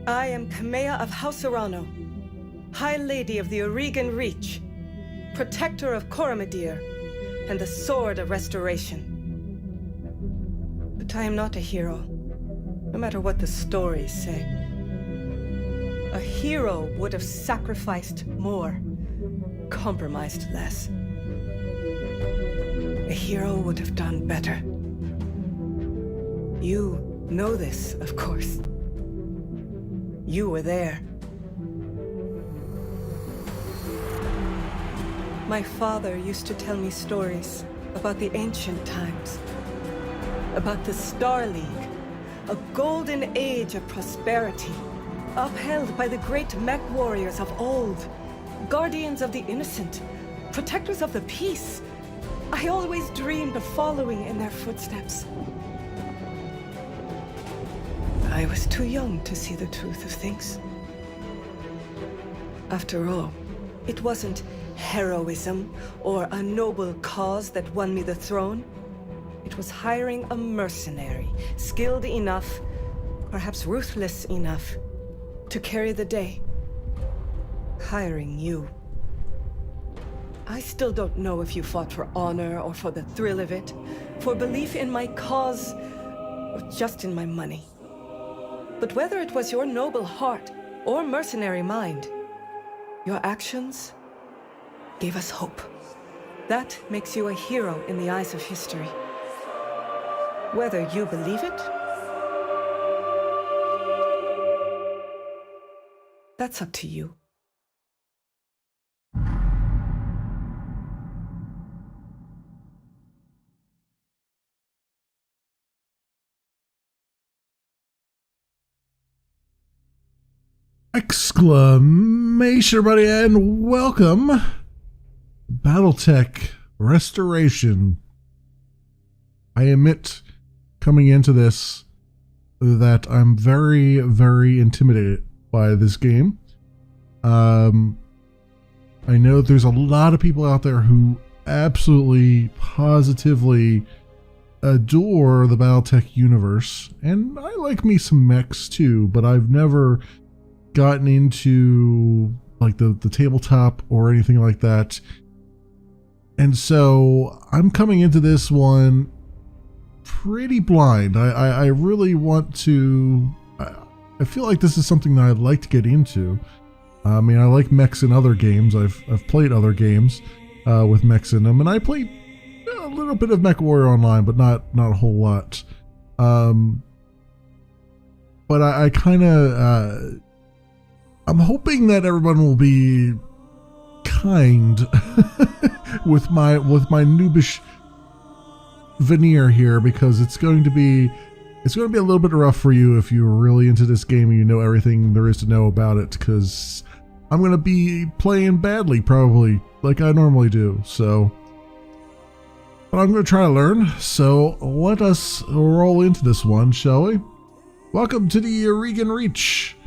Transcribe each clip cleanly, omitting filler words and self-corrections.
I am Kamea of House Arano, High Lady of the Aurigan Reach, Protector of Coromadir, and the Sword of Restoration. But I am not a hero, no matter what the stories say. A hero would have sacrificed more, compromised less. A hero would have done better. You know this, of course. You were there. My father used to tell me stories about the ancient times, about the Star League, a golden age of prosperity, upheld by the great mech warriors of old, guardians of the innocent, protectors of the peace. I always dreamed of following in their footsteps. I was too young to see the truth of things. After all, it wasn't heroism or a noble cause that won me the throne. It was hiring a mercenary, skilled enough, perhaps ruthless enough, to carry the day. Hiring you. I still don't know if you fought for honor or for the thrill of it, for belief in my cause, or just in my money. But whether it was your noble heart or mercenary mind, your actions gave us hope. That makes you a hero in the eyes of history. Whether you believe it, that's up to you. Exclamation, everybody, and welcome. Battletech Restoration. I admit, coming into this, that I'm very, very intimidated by this game. I know there's a lot of people out there who absolutely, positively adore the Battletech universe, and I like me some mechs too, but I've never gotten into like the tabletop or anything like that. And so I'm coming into this one pretty blind. I really want to, I feel like this is something that I'd like to get into. I mean, I like mechs in other games. I've played other games with mechs in them, and I played a little bit of Mech Warrior Online, but not a whole lot. But I kind of I'm hoping that everyone will be kind with my noobish veneer here, because it's going to be a little bit rough for you if you're really into this game and you know everything there is to know about it, because I'm going to be playing badly probably like I normally do. So, but I'm going to try to learn. So let us roll into this one, shall we? Welcome to the Aurigan Reach.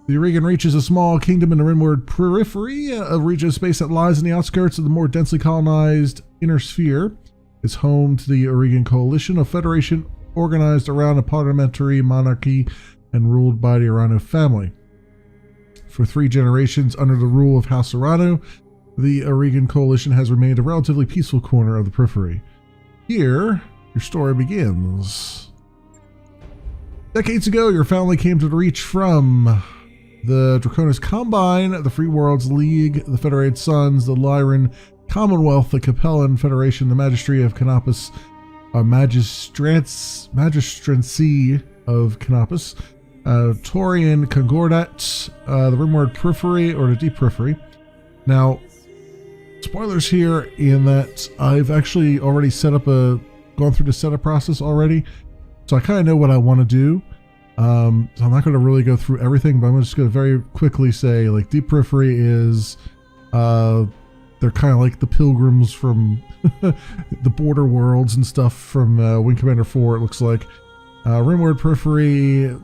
The Aurigan Reach is a small kingdom in the rimward periphery, a region of space that lies in the outskirts of the more densely colonized inner sphere. It's home to the Aurigan Coalition, a federation organized around a parliamentary monarchy and ruled by the Arano family. For 3 generations under the rule of House Arano, the Aurigan Coalition has remained a relatively peaceful corner of the periphery. Here, your story begins. Decades ago, your family came to the Reach from the Draconis Combine, the Free Worlds League, the Federated Sons, the Lyran Commonwealth, the Capellan Federation, the Magistry of Canopus, Magistrancy of Canopus, Taurian Concordat, the Rimward Periphery, or the Deep Periphery. Now, spoilers here in that I've actually already gone through the setup process already, so I kind of know what I want to do. So I'm not going to really go through everything, but I'm just going to very quickly say, like, Deep Periphery is, they're kind of like the pilgrims from the border worlds and stuff from Wing Commander 4, it looks like. Rimward Periphery,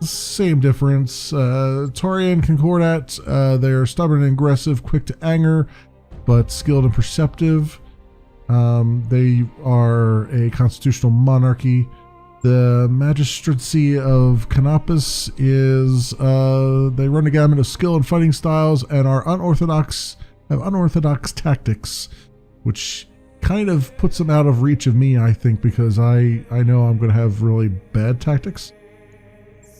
same difference. Taurian Concordat, they're stubborn and aggressive, quick to anger, but skilled and perceptive. They are a constitutional monarchy. The magistracy of Canopus is they run a gamut of skill and fighting styles and are have unorthodox tactics, which kind of puts them out of reach of me, I think, because I know I'm going to have really bad tactics.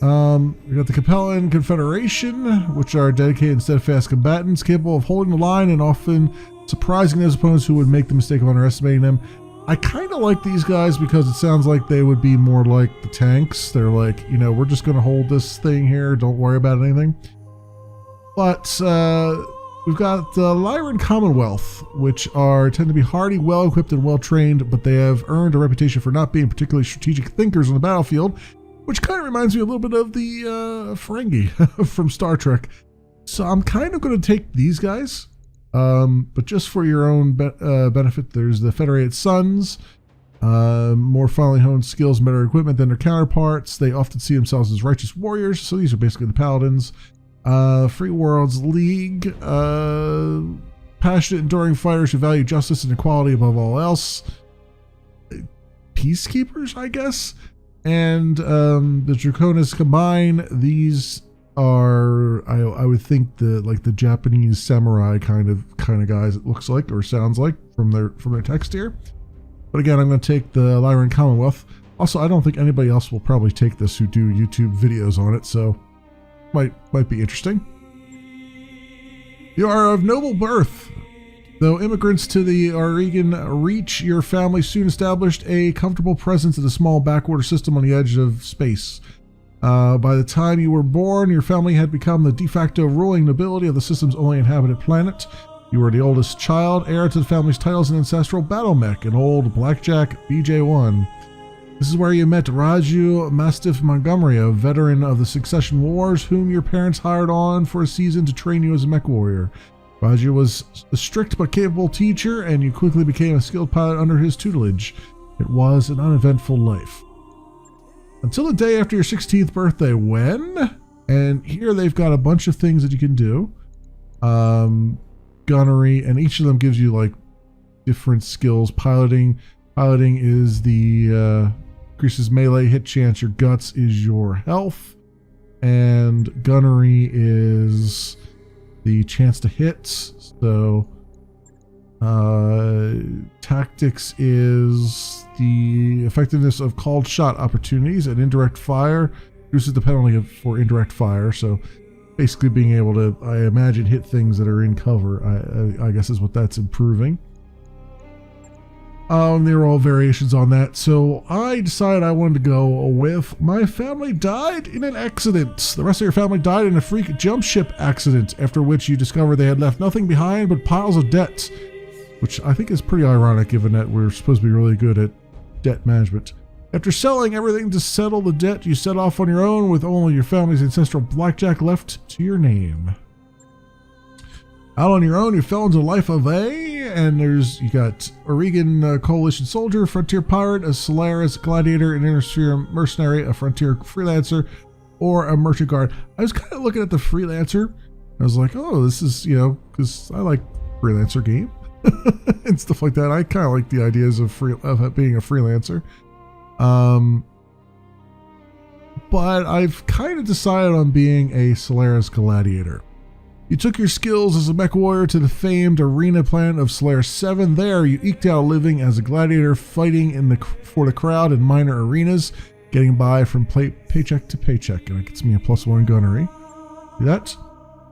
We got the Capellan Confederation, which are dedicated and steadfast combatants capable of holding the line and often surprising those opponents who would make the mistake of underestimating them. I kind of like these guys because it sounds like they would be more like the tanks. They're like, you know, we're just going to hold this thing here. Don't worry about anything. But we've got the Lyran Commonwealth, which tend to be hardy, well-equipped, and well-trained, but they have earned a reputation for not being particularly strategic thinkers on the battlefield, which kind of reminds me a little bit of the Ferengi from Star Trek. So I'm kind of going to take these guys. But just for your own benefit, there's the Federated Sons, more finely honed skills and better equipment than their counterparts. They often see themselves as righteous warriors, so these are basically the Paladins. Free Worlds League, passionate, enduring fighters who value justice and equality above all else. Peacekeepers, I guess. And the Draconis combine. These are I would think the Japanese samurai kind of guys it looks like or sounds like from their text here. But again, I'm going to take the Lyran Commonwealth. Also, I don't think anybody else will probably take this who do YouTube videos on it, so might be interesting. You are of noble birth. Though immigrants to the Oregon Reach, your family soon established a comfortable presence in a small backwater system on the edge of space. By the time you were born, your family had become the de facto ruling nobility of the system's only inhabited planet. You were the oldest child, heir to the family's titles and ancestral battle mech, an old Blackjack BJ-1. This is where you met Raju Mastiff Montgomery, a veteran of the Succession Wars, whom your parents hired on for a season to train you as a mech warrior. Raju was a strict but capable teacher, and you quickly became a skilled pilot under his tutelage. It was an uneventful life. Until the day after your 16th birthday, when? And here they've got a bunch of things that you can do. Gunnery, and each of them gives you like different skills. Piloting is the increases melee hit chance. Your guts is your health. And gunnery is the chance to hit. So tactics is the effectiveness of called shot opportunities, and indirect fire reduces the penalty for indirect fire. So basically being able to, I imagine, hit things that are in cover, I guess is what that's improving. There are all variations on that. So I decided I wanted to go with my family died in an accident. The rest of your family died in a freak jump ship accident, after which you discovered they had left nothing behind but piles of debt, which I think is pretty ironic given that we're supposed to be really good at debt management. After selling everything to settle the debt, you set off on your own with only your family's ancestral blackjack left to your name. Out on your own, you fell into the life of and you got Oregon Coalition soldier, frontier pirate, a Solaris gladiator, an intersphere mercenary, a frontier freelancer, or a merchant guard. I was kind of looking at the freelancer. I was like, oh, this is, because I like freelancer game and stuff like that. I kind of like the ideas of being a freelancer. But I've kind of decided on being a Solaris gladiator. You took your skills as a mech warrior to the famed arena planet of Solaris 7. There, you eked out a living as a gladiator, fighting for the crowd in minor arenas, getting by from paycheck to paycheck, and it gets me a +1 gunnery. See that?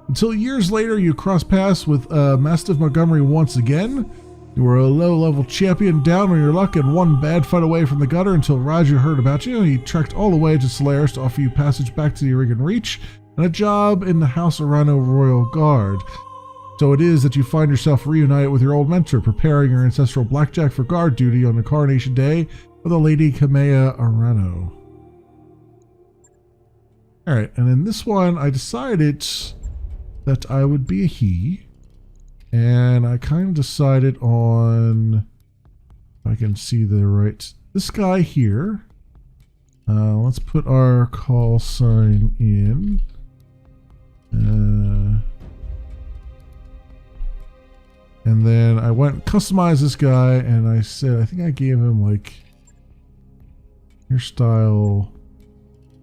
Until years later, you cross paths with Mastiff Montgomery once again. You were a low-level champion, down on your luck, and one bad fight away from the gutter until Roger heard about you. He trekked all the way to Solaris to offer you passage back to the Oregon Reach and a job in the House Arano Royal Guard. So it is that you find yourself reunited with your old mentor, preparing your ancestral blackjack for guard duty on the coronation day of the Lady Kamea Arano. Alright, and in this one, I decided that I would be a he. And I kind of decided on, if I can see this guy here. Let's put our call sign in. And then I went and customized this guy, and I said, I think I gave him like Hairstyle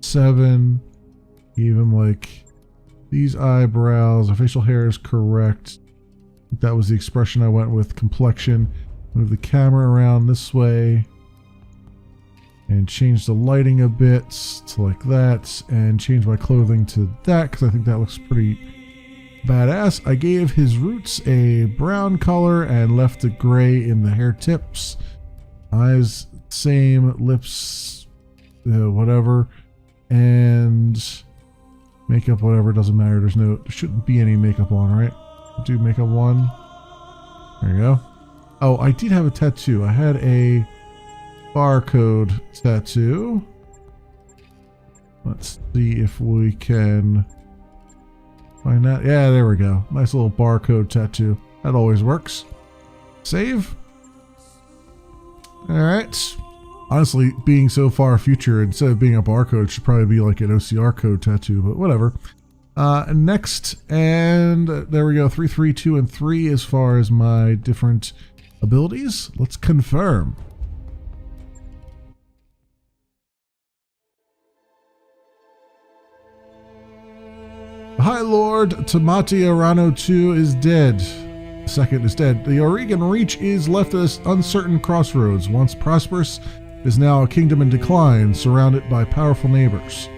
7. Even like these eyebrows. The facial hair is correct. I think that was the expression I went with. Complexion. Move the camera around this way. And change the lighting a bit to like that. And change my clothing to that because I think that looks pretty badass. I gave his roots a brown color and left the gray in the hair tips. Eyes same, lips whatever, and makeup whatever, doesn't matter. There shouldn't be any makeup on, right? Do makeup 1. There you go. Oh, I did have a tattoo. I had a barcode tattoo. Let's see if we can find that. Yeah, there we go. Nice little barcode tattoo. That always works. Save. Alright. Honestly, being so far future, instead of being a barcode, it should probably be like an OCR code tattoo, but whatever. Next, and there we go. 3, 3, 2, and 3 as far as my different abilities. Let's confirm. High Lord Tamati Arano II is dead. The second is dead. The Oregon Reach is left at an uncertain crossroads. Once prosperous, it is now a kingdom in decline, surrounded by powerful neighbors.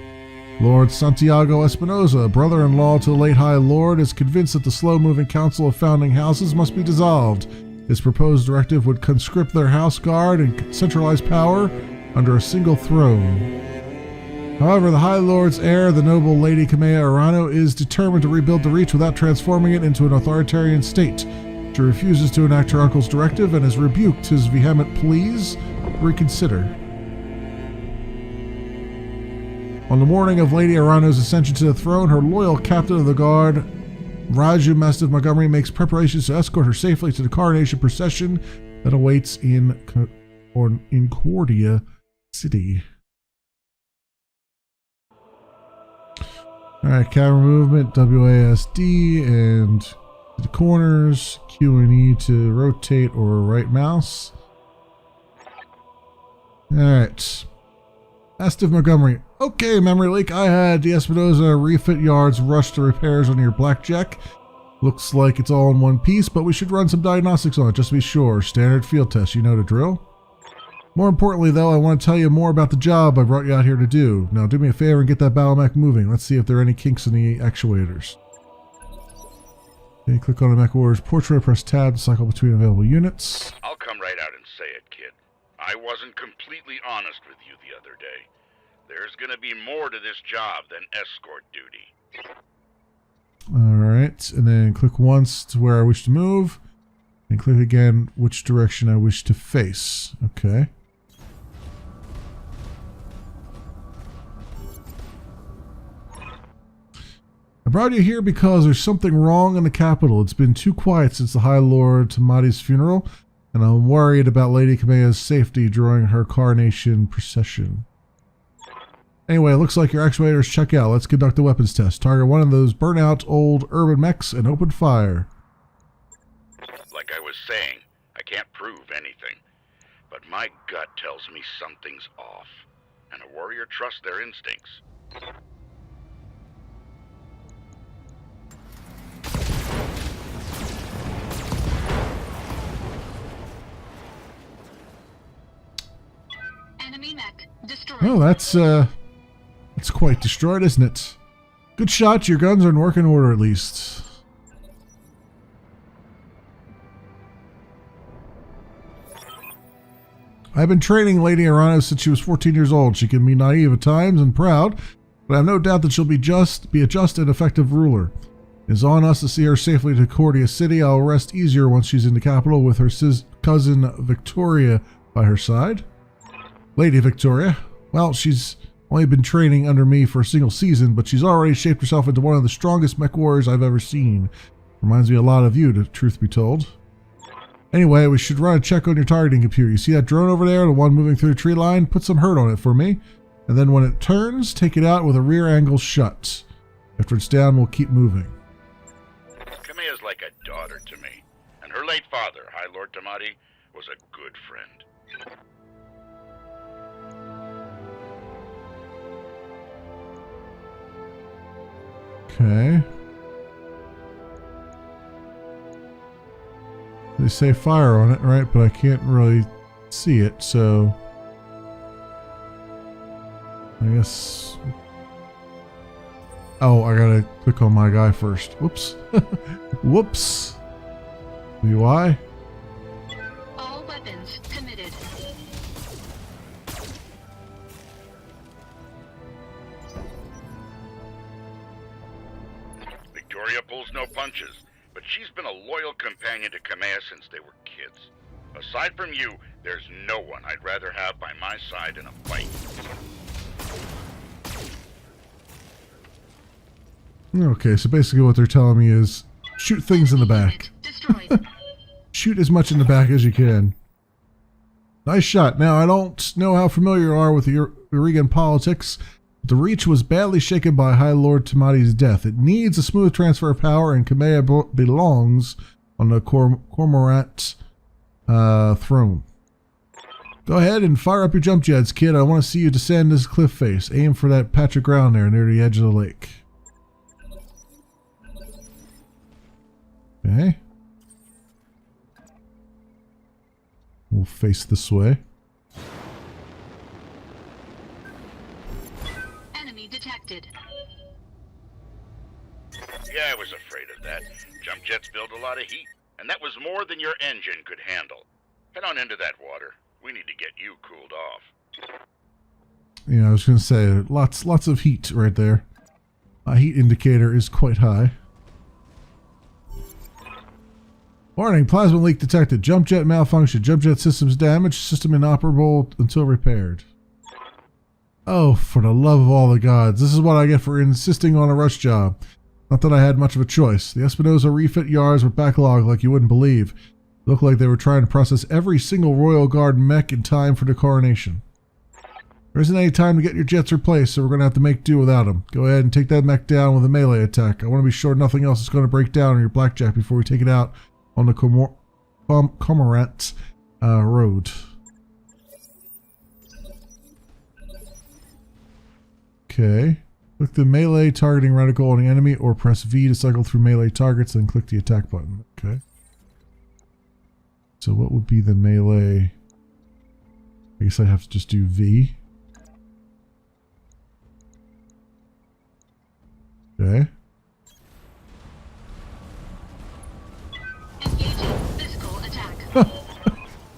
Lord Santiago Espinosa, brother-in-law to the late High Lord, is convinced that the slow-moving Council of Founding Houses must be dissolved. His proposed directive would conscript their house guard and centralize power under a single throne. However, the High Lord's heir, the noble Lady Kamea Arano, is determined to rebuild the Reach without transforming it into an authoritarian state. She refuses to enact her uncle's directive and has rebuked his vehement pleas to reconsider. On the morning of Lady Arano's ascension to the throne, her loyal captain of the guard, Raju Mastiff Montgomery, makes preparations to escort her safely to the coronation procession that awaits in Concordia City. Alright, camera movement, WASD, and to the corners, Q and E to rotate or right mouse. Alright. Mastiff Montgomery. Okay, memory leak. I had the Espinosa refit yards rush to repairs on your Blackjack. Looks like it's all in one piece, but we should run some diagnostics on it just to be sure. Standard field test, you know the drill. More importantly, though, I want to tell you more about the job I brought you out here to do. Now, do me a favor and get that battle mech moving. Let's see if there are any kinks in the actuators. Okay, click on the mech warrior's portrait, press tab to cycle between available units. I'll come right out and say it, kid. I wasn't completely honest with you the other day. There's gonna be more to this job than escort duty. Alright, and then click once to where I wish to move, and click again which direction I wish to face. Okay. I brought you here because there's something wrong in the capital. It's been too quiet since the High Lord Tamati's funeral, and I'm worried about Lady Kamea's safety during her coronation procession. Anyway, it looks like your actuators check out. Let's conduct a weapons test. Target one of those burnt-out old urban mechs and open fire. Like I was saying, I can't prove anything, but my gut tells me something's off, and a warrior trusts their instincts. Enemy mech destroyed. Oh, that's quite destroyed, isn't it? Good shot. Your guns are in working order, at least. I've been training Lady Arano since she was 14 years old. She can be naive at times and proud, but I have no doubt that she'll be a just and effective ruler. It is on us to see her safely to Concordia City. I'll rest easier once she's in the capital with her cousin Victoria by her side. Lady Victoria. Well, she's only been training under me for a single season, but she's already shaped herself into one of the strongest mech warriors I've ever seen. Reminds me a lot of you, to truth be told. Anyway, we should run a check on your targeting computer. You see that drone over there, the one moving through the tree line? Put some hurt on it for me. And then when it turns, take it out with a rear angle shut. After it's down, we'll keep moving. Kamea's like a daughter to me, and her late father, High Lord Tamati, was a good friend. Okay. They say fire on it, right? But I can't really see it, so I guess. Oh, I gotta click on my guy first. Whoops. Whoops. UI. All weapons committed. Victoria pulls no punches, but she's been a loyal companion to Kamea since they were kids. Aside from you, there's no one I'd rather have by my side in a fight. Okay, so basically what they're telling me is shoot things in the back. Destroyed. Shoot as much in the back as you can. Nice shot. Now, I don't know how familiar you are with the Urigan politics. The Reach was badly shaken by High Lord Tamati's death. It needs a smooth transfer of power, and Kamea belongs on the Cormorant throne. Go ahead and fire up your jump jets, kid. I want to see you descend this cliff face. Aim for that patch of ground there near the edge of the lake. Okay. We'll face this way. Enemy detected. Yeah, I was afraid of that. Jump jets build a lot of heat, and that was more than your engine could handle. Head on into that water. We need to get you cooled off. Yeah, I was going to say, lots of heat right there. My heat indicator is quite high. Warning, plasma leak detected. Jump jet malfunction. Jump jet systems damaged. System inoperable until repaired. Oh, for the love of all the gods. This is what I get for insisting on a rush job. Not that I had much of a choice. The Espinosa refit yards were backlogged like you wouldn't believe. It looked like they were trying to process every single Royal Guard mech in time for the coronation. There isn't any time to get your jets replaced, so we're going to have to make do without them. Go ahead and take that mech down with a melee attack. I want to be sure nothing else is going to break down on your blackjack before we take it out on the Cormorant road. Okay. Click the melee targeting reticle on the enemy or press V to cycle through melee targets, then click the attack button. Okay. So what would be the melee? I guess I'd have to just do V. Okay. Engaging physical attack.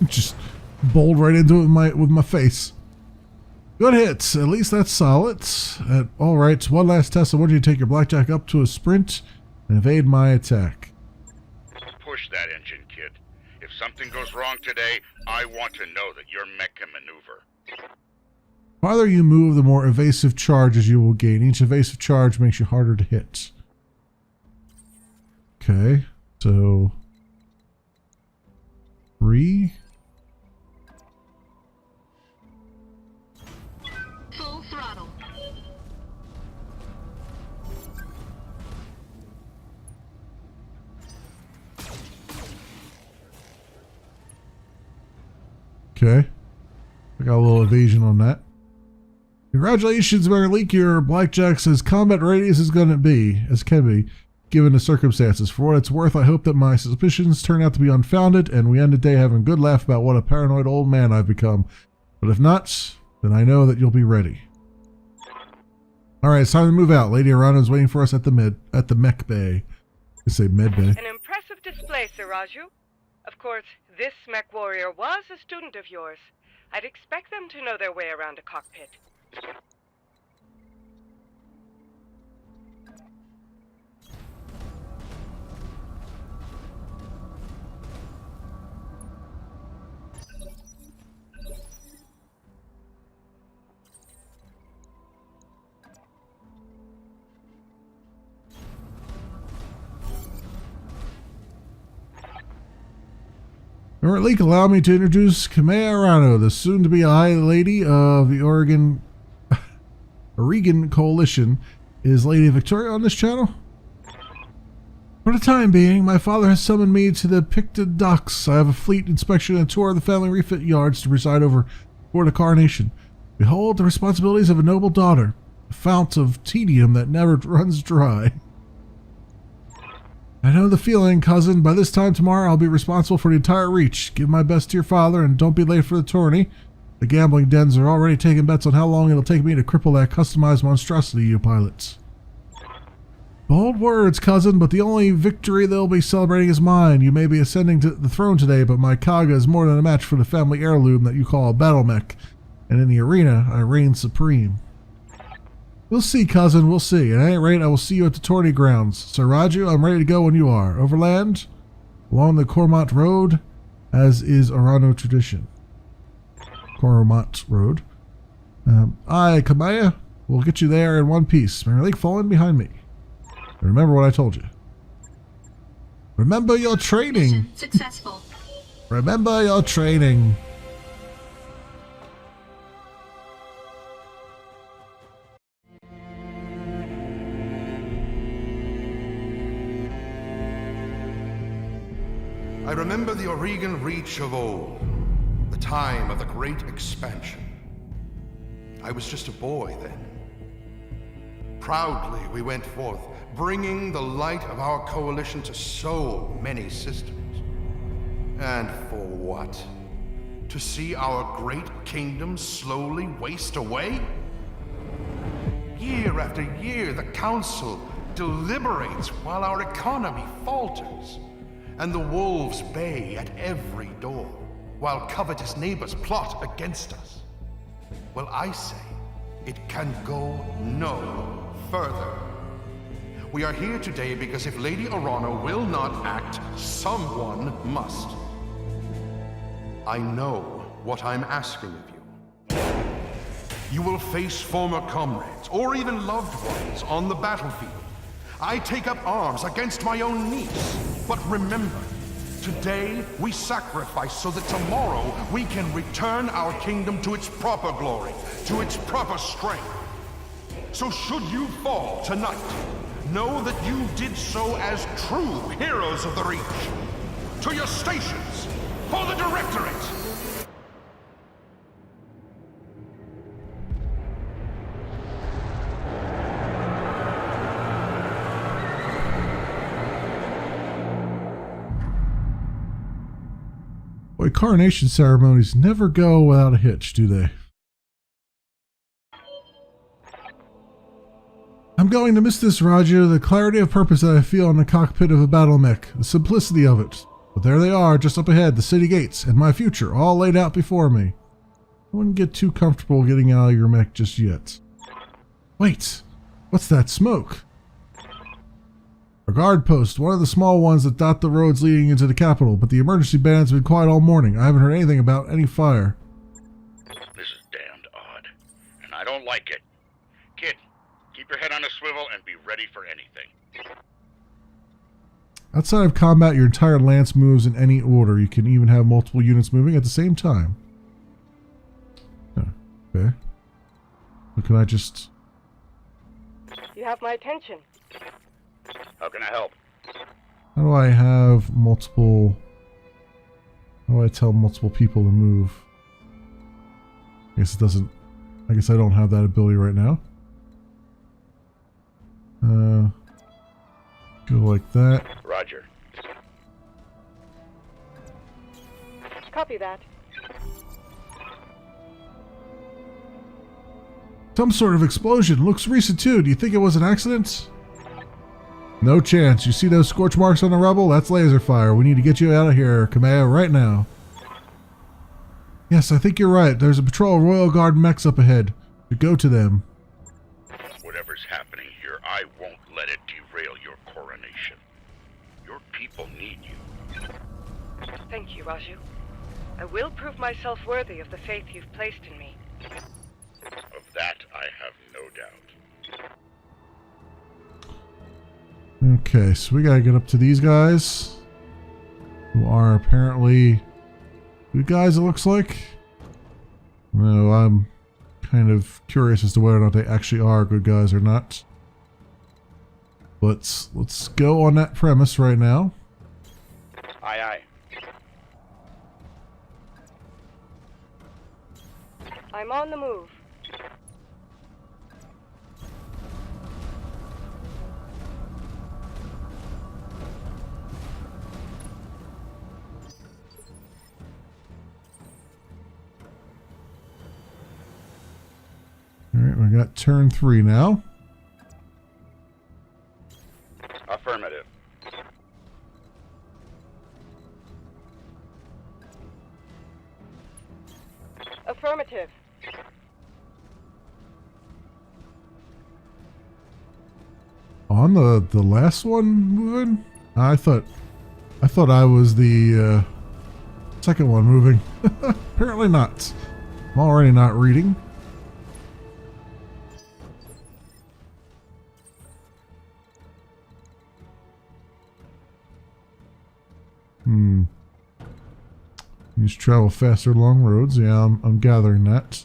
Just bowled right into it with my face. Good hits. At least that's solid. All right. So one last test. I want you to take your blackjack up to a sprint and evade my attack. Push that engine, kid. If something goes wrong today, I want to know that your mech can maneuver. The farther you move, the more evasive charges you will gain. Each evasive charge makes you harder to hit. Okay. So 3. Full throttle. Okay. I got a little evasion on that. Congratulations, Marleek. Your blackjack's as combat ready as it's gonna be, as can be, given the circumstances. For what it's worth, I hope that my suspicions turn out to be unfounded, and we end the day having a good laugh about what a paranoid old man I've become. But if not, then I know that you'll be ready. Alright, it's time to move out. Lady Arano's waiting for us at the mech bay. I say med bay. An impressive display, Sir Raju. Of course, this mech warrior was a student of yours. I'd expect them to know their way around a cockpit. Marleek, allow me to introduce Kamea Arano, the soon-to-be High Lady of the Oregon Coalition. Is Lady Victoria on this channel? For the time being, my father has summoned me to the Picted Docks. I have a fleet inspection and tour of the family refit yards to preside over for the coronation. Behold the responsibilities of a noble daughter, a fount of tedium that never runs dry. I know the feeling, cousin. By this time tomorrow, I'll be responsible for the entire reach. Give my best to your father, and don't be late for the tourney. The gambling dens are already taking bets on how long it'll take me to cripple that customized monstrosity you pilots. Bold words, cousin, but the only victory they'll be celebrating is mine. You may be ascending to the throne today, but my Kaga is more than a match for the family heirloom that you call a Battletech. And in the arena, I reign supreme. We'll see, cousin, we'll see. At any rate, I will see you at the tourney grounds. Sir Raju, I'm ready to go when you are. Overland, along the Cormont Road, as is Arano tradition. Cormont Road. Aye, Kamaya, we'll get you there in one piece. Merely fall in behind me. Remember what I told you. Remember your training. Mission successful. Remember your training. I remember the Oregon Reach of old, the time of the Great Expansion. I was just a boy then. Proudly we went forth, bringing the light of our coalition to so many systems. And for what? To see our great kingdom slowly waste away? Year after year, the Council deliberates while our economy falters, and the wolves bay at every door, while covetous neighbors plot against us. Well, I say, it can go no further. We are here today because if Lady Orano will not act, someone must. I know what I'm asking of you. You will face former comrades, or even loved ones, on the battlefield. I take up arms against my own niece. But remember, today we sacrifice so that tomorrow we can return our kingdom to its proper glory, to its proper strength. So should you fall tonight, know that you did so as true heroes of the Reach. To your stations, for the Directorate! Boy, coronation ceremonies never go without a hitch, do they? I'm going to miss this, Roger. The clarity of purpose that I feel in the cockpit of a Battletech, the simplicity of it. But there they are, just up ahead, the city gates, and my future, all laid out before me. I wouldn't get too comfortable getting out of your mech just yet. Wait, what's that smoke? A guard post, one of the small ones that dot the roads leading into the capital, but the emergency band's been quiet all morning. I haven't heard anything about any fire. This is damned odd, and I don't like it. Kid, keep your head on a swivel and be ready for anything. Outside of combat, your entire lance moves in any order. You can even have multiple units moving at the same time. Oh, okay. So can I just... You have my attention. How can I help? How do I have multiple... How do I tell multiple people to move? I guess it doesn't... I guess I don't have that ability right now. Go like that. Roger. Copy that. Some sort of explosion. Looks recent too. Do you think it was an accident? No chance. You see those scorch marks on the rubble? That's laser fire. We need to get you out of here, Kamea, right now. Yes, I think you're right. There's a patrol of Royal Guard mechs up ahead. You go to them. Whatever's happening here, I won't let it derail your coronation. Your people need you. Thank you, Raju. I will prove myself worthy of the faith you've placed in me. Of that, I have no doubt. Okay, so we gotta get up to these guys, who are apparently good guys, it looks like. No, I'm kind of curious as to whether or not they actually are good guys or not. But let's go on that premise right now. Aye, aye. I'm on the move. we got turn 3 now. Affirmative. Affirmative. On the last one moving? I thought I was the second one moving. Apparently not. I'm already not reading. You just travel faster long roads. Yeah, I'm gathering that.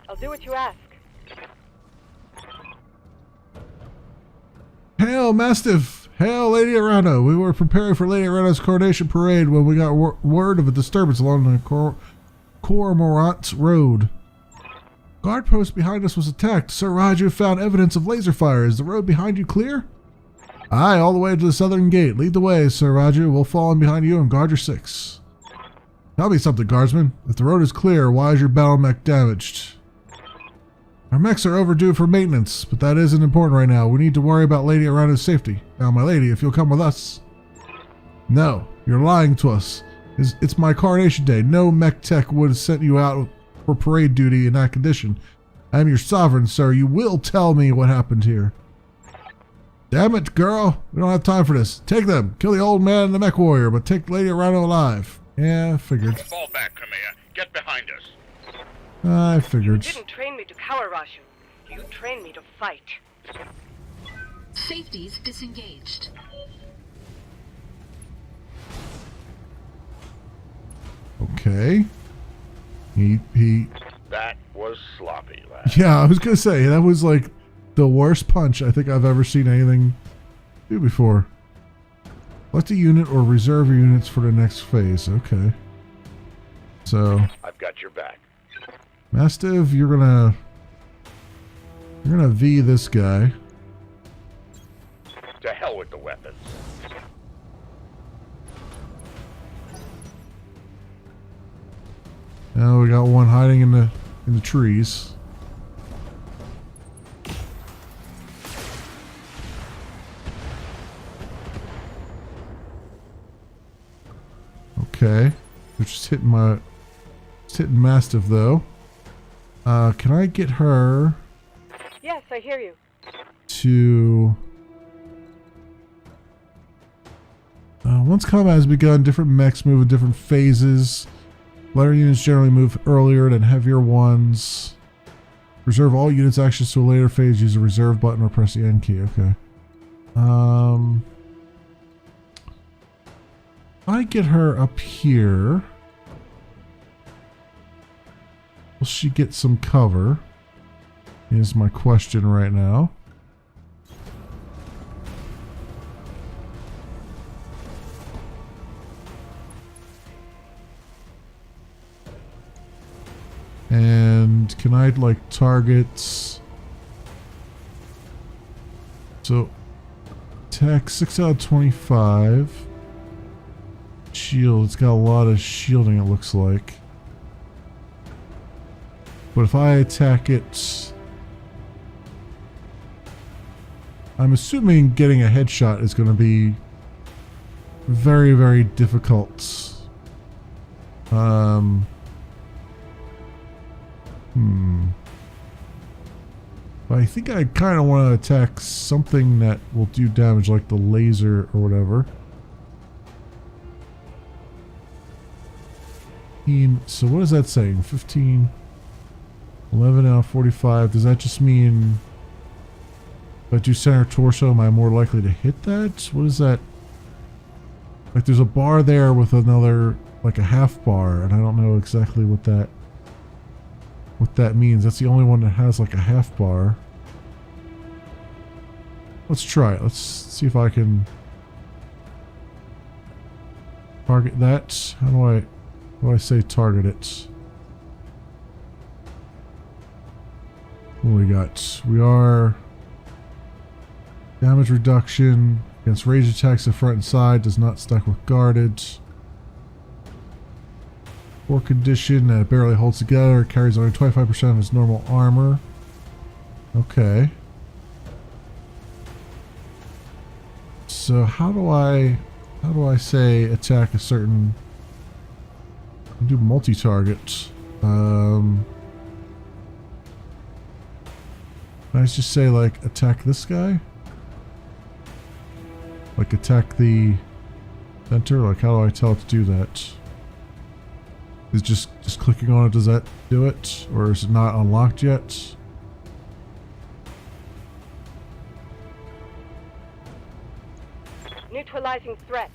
I'll do what you ask. Hail, Mastiff! Hail, Lady Arano! We were preparing for Lady Arano's coronation parade when we got word of a disturbance along the Cormorant Road. Guard post behind us was attacked. Sir Raju found evidence of laser fire. Is the road behind you clear? Aye, all the way to the southern gate. Lead the way, Sir Raju. We'll fall in behind you and guard your 6. Tell me something, guardsman. If the road is clear, why is your battle mech damaged? Our mechs are overdue for maintenance, but that isn't important right now. We need to worry about Lady Arano's safety. Now, my lady, if you'll come with us. No, you're lying to us. It's my coronation day. No mech tech would have sent you out for parade duty in that condition. I am your sovereign, sir. You will tell me what happened here. Damn it, girl. We don't have time for this. Take them. Kill the old man and the mech warrior, but take Lady Arano alive. Yeah, I figured. Fall back, Kamea. Get behind us. I figured. You didn't train me to cower, Raju. You trained me to fight. Safeties disengaged. Okay. He That was sloppy, lad. Yeah, I was gonna say that was like the worst punch I think I've ever seen anything do before. Select a unit or reserve your units for the next phase. Okay. So I've got your back. Mastiff, you're gonna V this guy. To hell with the weapons. Now we got one hiding in the trees. Okay. They're just hitting Mastiff though. Can I get her Yes, I hear you. to once combat has begun, different mechs move in different phases. Lighter units generally move earlier than heavier ones. Reserve all units actions to a later phase. Use the reserve button or press the N key. Okay. I get her up here. Will she get some cover? Is my question right now. And can I like target? So attack 6 out of 25. Shield, it's got a lot of shielding it looks like. But if I attack it, I'm assuming getting a headshot is going to be very, very difficult. But I think I kind of want to attack something that will do damage, like the laser or whatever. So what is that saying? 15, 11 out of 45. Does that just mean if I do center torso, am I more likely to hit that? What is that? Like there's a bar there with another, like a half bar, and I don't know exactly what that means. That's the only one that has like a half bar. Let's try it. Let's see if I can target that. How do I say target it? What do we got? We are damage reduction, Against ranged attacks of front and side, does not stack with guarded. Poor condition, it barely holds together, it carries only 25% of its normal armor. Okay. So how do I say attack a certain, do multi-target? Can I just say like attack this guy? Like attack the center? Like how do I tell it to do that? Is just clicking on it, does that do it? Or is it not unlocked yet? Neutralizing threat.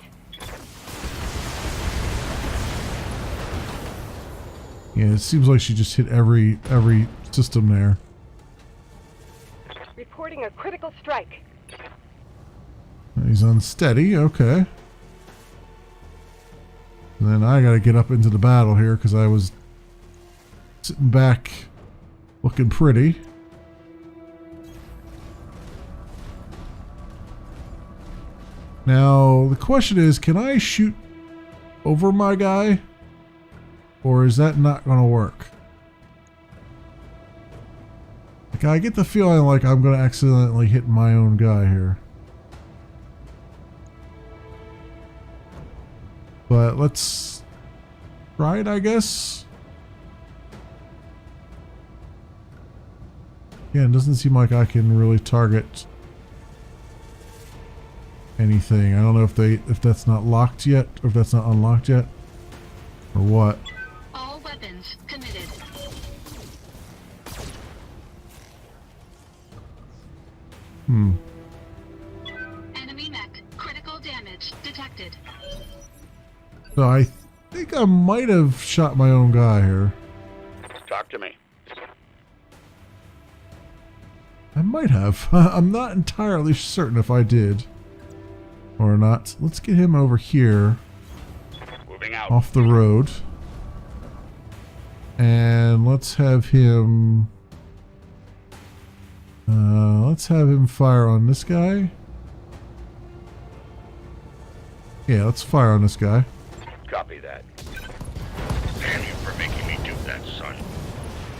Yeah, it seems like she just hit every system there. Reporting a critical strike. He's unsteady, okay. And then I gotta get up into the battle here because I was sitting back looking pretty. Now, the question is, can I shoot over my guy? Or is that not gonna work? Like, I get the feeling like I'm gonna accidentally hit my own guy here. But let's try it, I guess. Yeah, it doesn't seem like I can really target anything. I don't know if that's not locked yet, or if that's not unlocked yet, or what. All weapons committed. Enemy mech. Critical damage detected. So I think I might have shot my own guy here. Talk to me. I might have. I'm not entirely certain if I did or not. Let's get him over here Moving out. off the road. And let's have him fire on this guy. Yeah, let's fire on this guy. Copy that. Damn you for making me do that, son.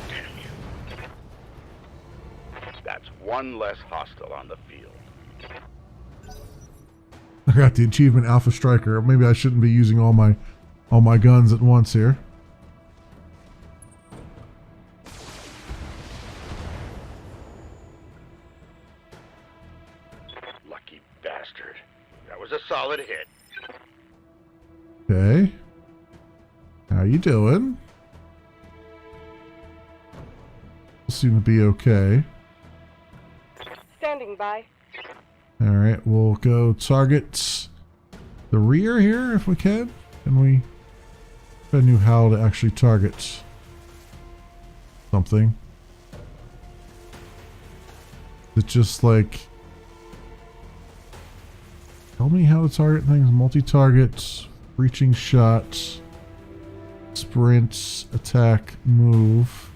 Damn you. That's one less hostile on the field. I got the achievement Alpha Striker. Maybe I shouldn't be using all my guns at once here. Lucky bastard. That was a solid hit. Okay. How you doing? Seem to be okay. Standing by. Alright, we'll go target the rear here if we can. Can we? I knew how to actually target something. It's just like, tell me how to target things. Multi-target, reaching shot, sprint, attack, move.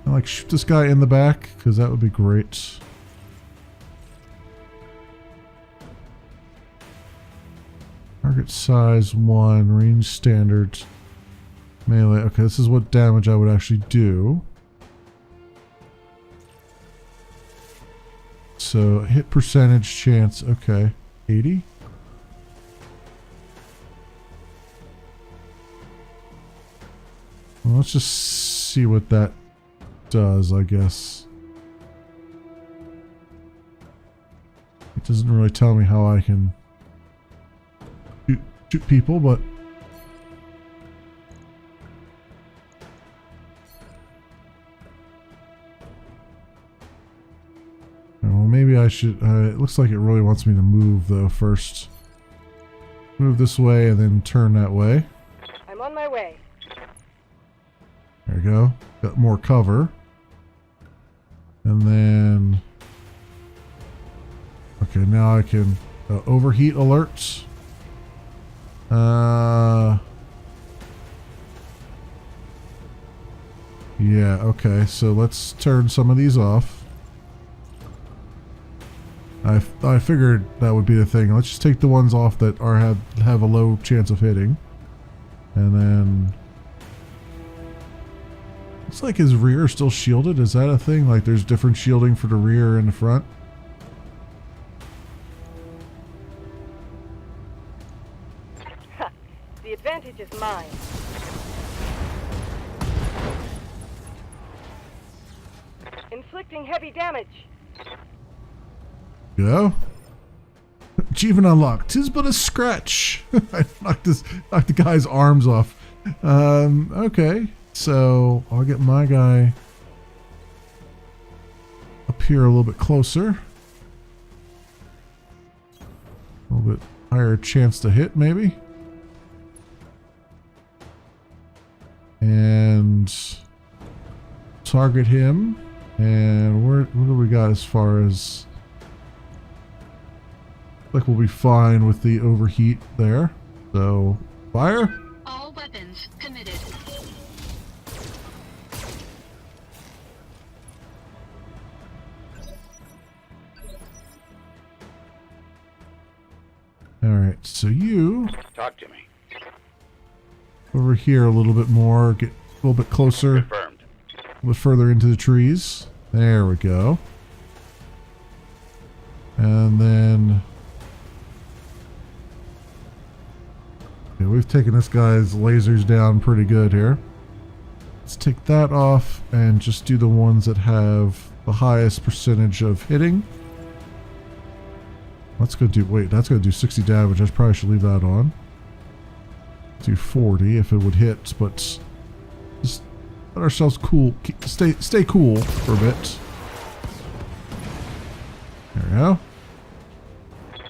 I like shoot this guy in the back because that would be great. Target size 1, range standard, melee. Okay, this is what damage I would actually do. So hit percentage chance, okay, 80. Well, let's just see what that does, I guess. It doesn't really tell me how I can shoot people, but well, maybe I should. It looks like it really wants me to move though first. Move this way and then turn that way. I'm on my way. There we go. Got more cover. And then... okay, now I can... overheat alerts. Yeah, okay, so let's turn some of these off. I figured that would be the thing. Let's just take the ones off that have a low chance of hitting. And then... It's like his rear is still shielded. Is that a thing? Like there's different shielding for the rear and the front? The advantage is mine. Inflicting heavy damage. Go. Achievement unlocked. 'Tis but a scratch. I knocked the guy's arms off. Okay. So I'll get my guy up here a little bit closer. A little bit higher chance to hit, maybe. And target him. And what do we got as far as... Like we'll be fine with the overheat there. So, fire. All weapons committed. Alright, so you... Talk to me. Over here a little bit more. Get a little bit closer. Confirmed. A little bit further into the trees. There we go. And then... Yeah, we've taken this guy's lasers down pretty good here. Let's take that off and just do the ones that have the highest percentage of hitting. Let's go do... Wait, that's going to do 60 damage. I probably should leave that on. Do 40 if it would hit, but... Just let ourselves cool. Stay cool for a bit. There we go.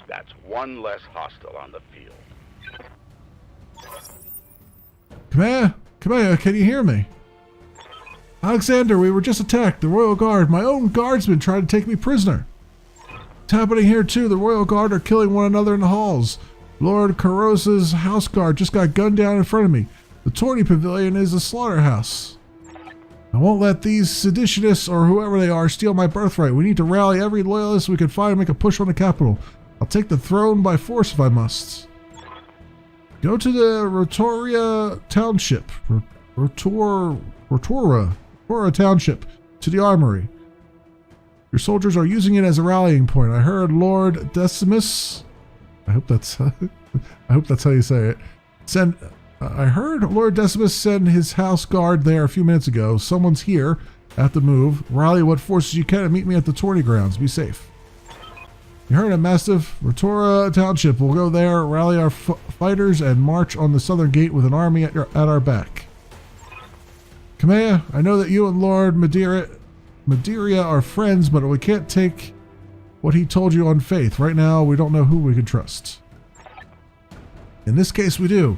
That's one less hostile on the field. Come here, can you hear me? Alexander, we were just attacked. The Royal Guard, my own guardsmen tried to take me prisoner. It's happening here too. The Royal Guard are killing one another in the halls. Lord Carosa's house guard just got gunned down in front of me. The Tourney Pavilion is a slaughterhouse. I won't let these seditionists or whoever they are steal my birthright. We need to rally every loyalist we can find and make a push on the capital. I'll take the throne by force if I must. Go to the Rotoria Township. Rotora Township. To the armory. Your soldiers are using it as a rallying point. I heard Lord Decimus... I hope that's how you say it. I heard Lord Decimus send his house guard there a few minutes ago. Someone's here at the move. Rally what forces you can and meet me at the tourney grounds. Be safe. You heard it, Mastiff. Rotora Township. We'll go there, rally our fighters, and march on the southern gate with an army at our back. Kamea, I know that you and Lord Madeira are friends, but we can't take what he told you on faith. Right now, we don't know who we can trust. In this case, we do.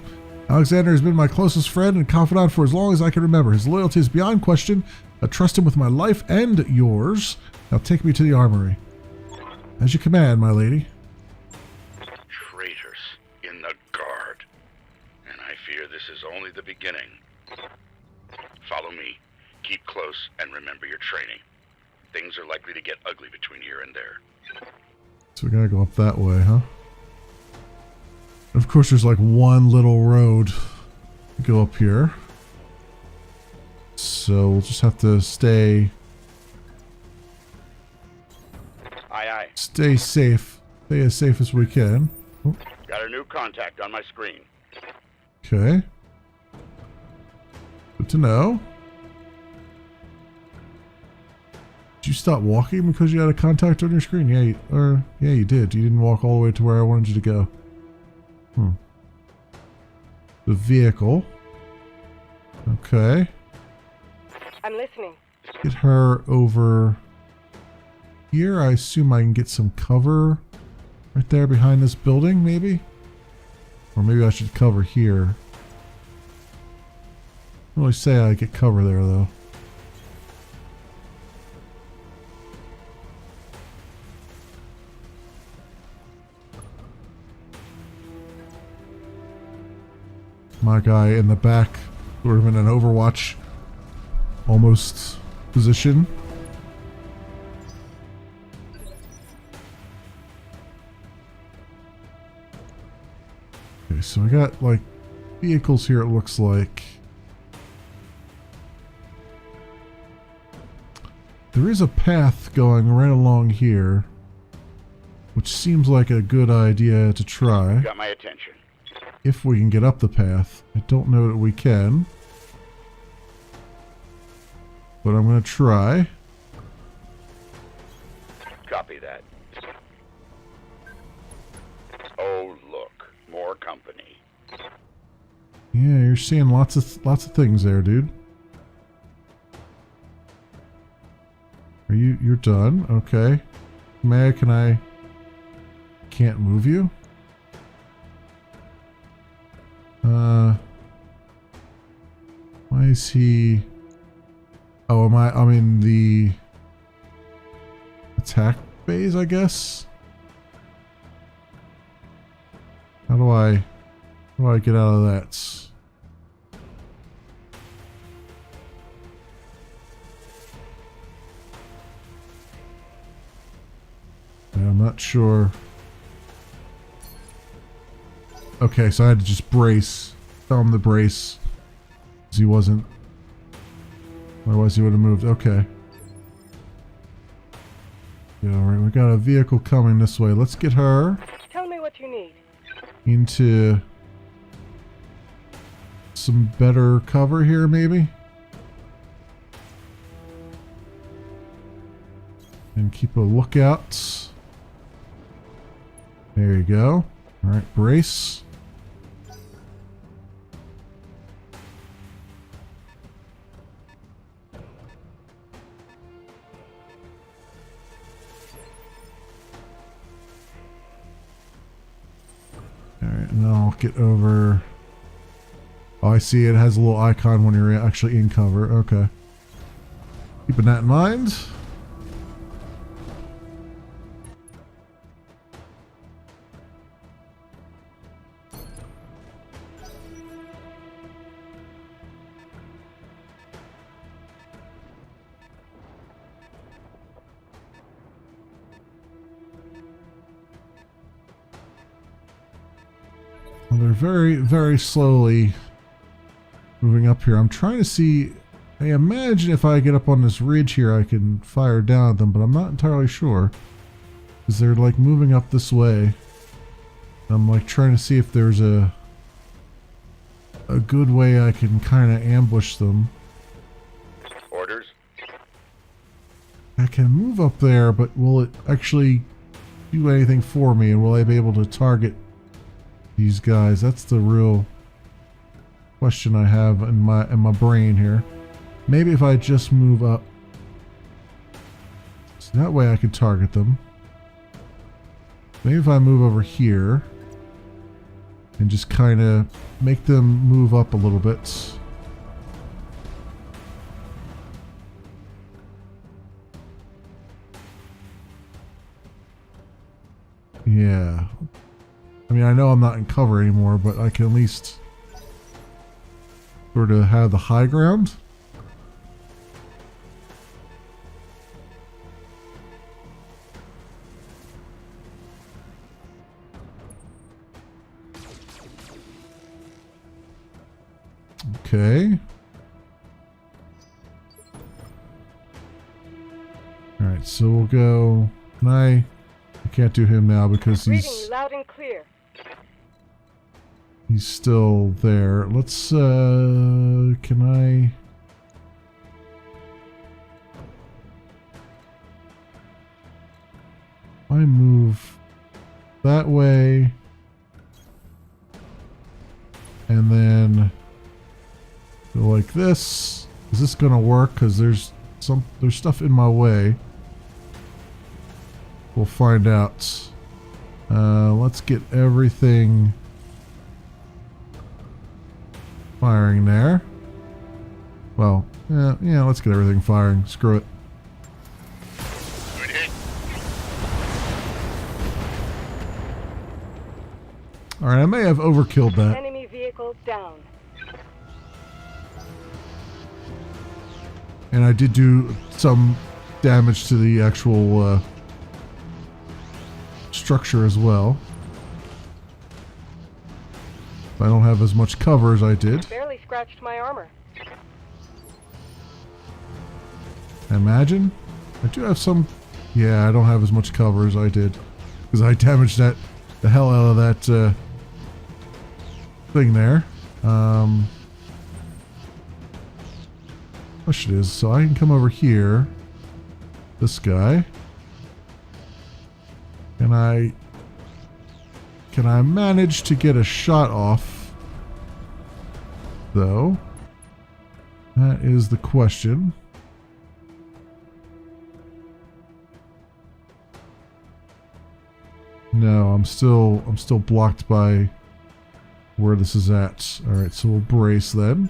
Alexander has been my closest friend and confidant for as long as I can remember. His loyalty is beyond question. I trust him with my life and yours. Now take me to the armory. As you command, my lady. Traitors in the guard. And I fear this is only the beginning. Follow me. Keep close and remember your training. Things are likely to get ugly between here and there. So we gotta go up that way, huh? Of course, there's like one little road to go up here. So we'll just have to stay safe. Stay as safe as we can. Oh. Got a new contact on my screen. Okay. Good to know. Did you stop walking because you had a contact on your screen? Yeah, you did. You didn't walk all the way to where I wanted you to go. The vehicle. Okay. I'm listening. Get her over here. I assume I can get some cover right there behind this building, maybe? Or maybe I should cover here. I don't really say I get cover there, though. My guy in the back, sort of in an Overwatch almost position. Okay, so I got like vehicles here, it looks like. There is a path going right along here, which seems like a good idea to try. You got my attention. If we can get up the path. I don't know that we can. But I'm going to try. Copy that. Oh, look. More company. Yeah, you're seeing lots of things there, dude. You're done? Okay. May can I can't move you? Why is he... Oh, I'm in the attack phase, I guess? How do I get out of that? I'm not sure. Okay, so I had to just brace. Tell him to brace. Because he wasn't. Otherwise he would have moved. Okay. Yeah, alright, we got a vehicle coming this way. Let's get her Tell me what you need. into some better cover here, maybe? And keep a lookout. There you go. Alright, brace. Alright, and then I'll get over... Oh, I see it has a little icon when you're actually in cover. Okay. Keeping that in mind. Well, they're very, very slowly moving up here. I'm trying to see... I imagine if I get up on this ridge here, I can fire down at them, but I'm not entirely sure. Because they're like moving up this way. I'm like trying to see if there's a good way I can kind of ambush them. Orders? I can move up there, but will it actually do anything for me? And will I be able to target these guys? That's the real question I have in my brain here. Maybe if I just move up, so that way I could target them. Maybe if I move over here and just kind of make them move up a little bit. Yeah. I mean, I know I'm not in cover anymore, but I can at least sort of have the high ground. Okay. Alright, so we'll go... I can't do him now because Reading you loud and clear. he's still there. Let's, can I... I move that way, and then go like this. Is this gonna work? Because there's stuff in my way. We'll find out. Let's get everything firing there. Well, yeah, let's get everything firing. Screw it. Good hit. Alright, I may have overkilled that. Enemy vehicle down. And I did do some damage to the actual structure as well. I don't have as much cover as I did. Barely scratched my armor. Imagine. I do have some... Yeah, I don't have as much cover as I did. Because I damaged the hell out of that thing there. Which it is. So I can come over here. This guy. Can I manage to get a shot off? Though. That is the question. No, I'm still blocked by where this is at. Alright, so we'll brace then.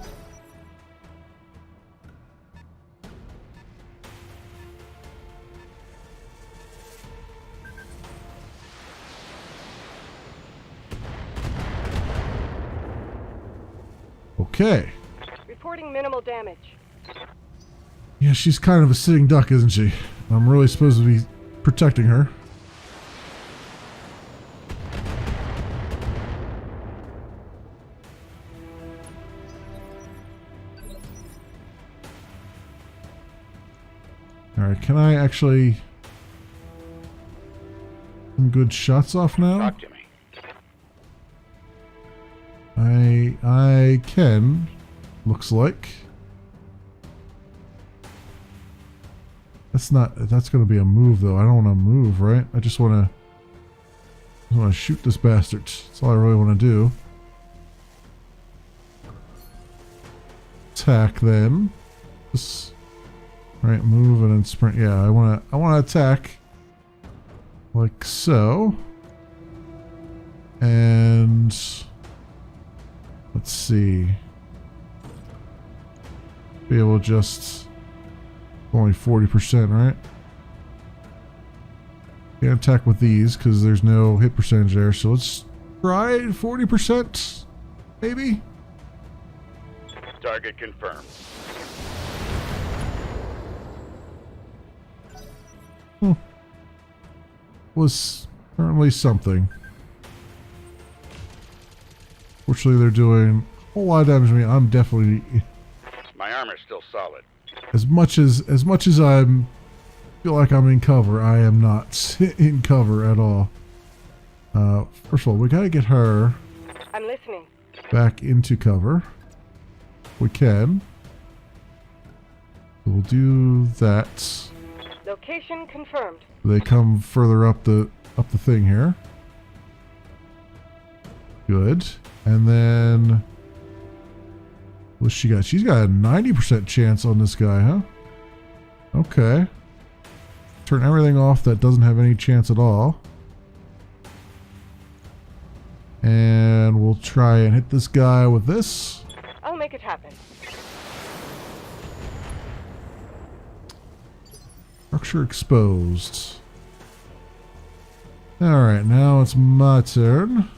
Okay. Reporting minimal damage. Yeah, she's kind of a sitting duck, isn't she? I'm really supposed to be protecting her. Alright, can I actually... some good shots off now? Talk to me. I can. Looks like. That's gonna be a move though. I don't wanna move, right? I just wanna shoot this bastard. That's all I really wanna do. Attack then. Just right, move and then sprint. Yeah, I wanna attack. Like so. And let's see. Be able to just only 40%, right? Can't attack with these because there's no hit percentage there. So let's try 40%, maybe. Target confirmed. Was certainly something. Fortunately, they're doing a whole lot of damage to me. I'm definitely... My armor's still solid. As much as I feel like I'm in cover, I am not in cover at all. First of all, we gotta get her I'm listening. back into cover. We can. We'll do that. Location confirmed. They come further up the thing here. Good. And then what's she got? She's got a 90% chance on this guy, huh? Okay. Turn everything off that doesn't have any chance at all. And we'll try and hit this guy with this. I'll make it happen. Structure exposed. Alright, now it's my turn.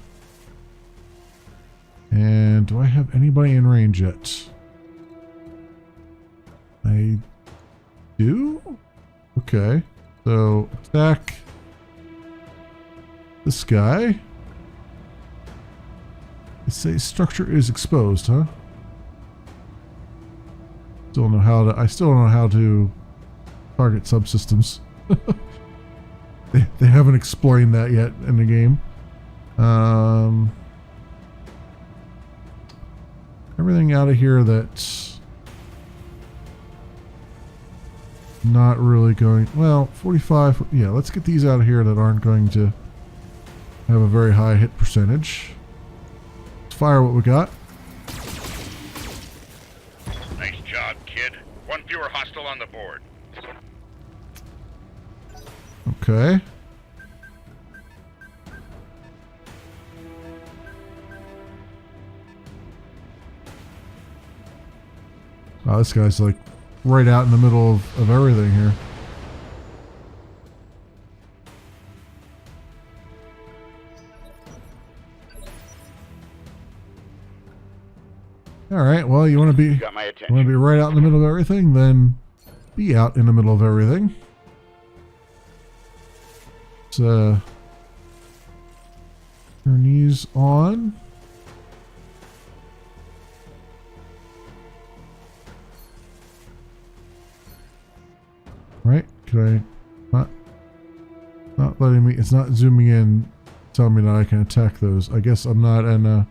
And do I have anybody in range yet? I do? Okay. So, attack this guy. They say structure is exposed, huh? I still don't know how to target subsystems. They haven't explained that yet in the game. Everything out of here that's not really going... Well, 45... Yeah, let's get these out of here that aren't going to have a very high hit percentage. Let's fire what we got. Nice job, kid. One fewer hostile on the board. Okay. Oh, this guy's like right out in the middle of everything here. All right. Well, you want to be Got my attention. right out in the middle of everything, then be out in the middle of everything. Let's turn these on. Right? Could I not letting me, it's not zooming in, telling me that I can attack those. I guess I'm not in a...